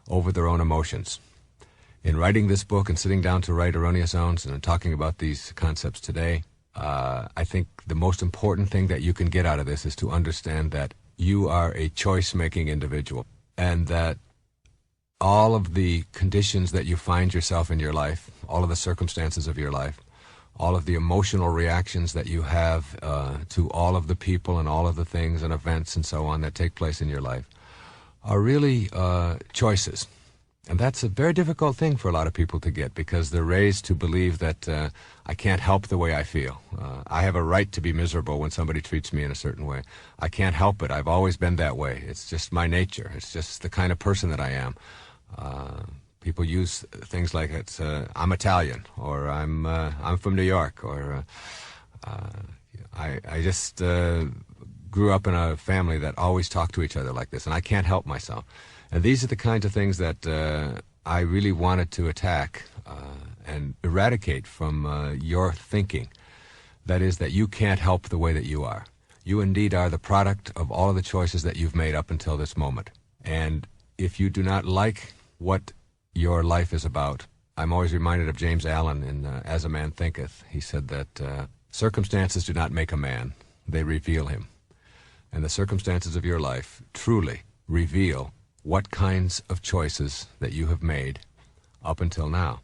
over their own emotions. In writing this book and sitting down to write Erroneous Zones and talking about these concepts today, I think the most important thing that you can get out of this is to understand that you are a choice-making individual, and that all of the conditions that you find yourself in your life, all of the circumstances of your life, all of the emotional reactions that you have to all of the people and all of the things and events and so on that take place in your life are really choices. And that's a very difficult thing for a lot of people to get, because they're raised to believe that I can't help the way I feel. I have a right to be miserable when somebody treats me in a certain way. I can't help it. I've always been that way. It's just my nature. It's just the kind of person that I am. People use things like I'm Italian, or I'm from New York, or I just grew up in a family that always talked to each other like this, and I can't help myself. And these are the kinds of things that I really wanted to attack and eradicate from your thinking. That is, that you can't help the way that you are. You indeed are the product of all of the choices that you've made up until this moment. And if you do not like what your life is about, I'm always reminded of James Allen in As a Man Thinketh. He said that circumstances do not make a man, they reveal him. And the circumstances of your life truly reveal what kinds of choices that you have made up until now.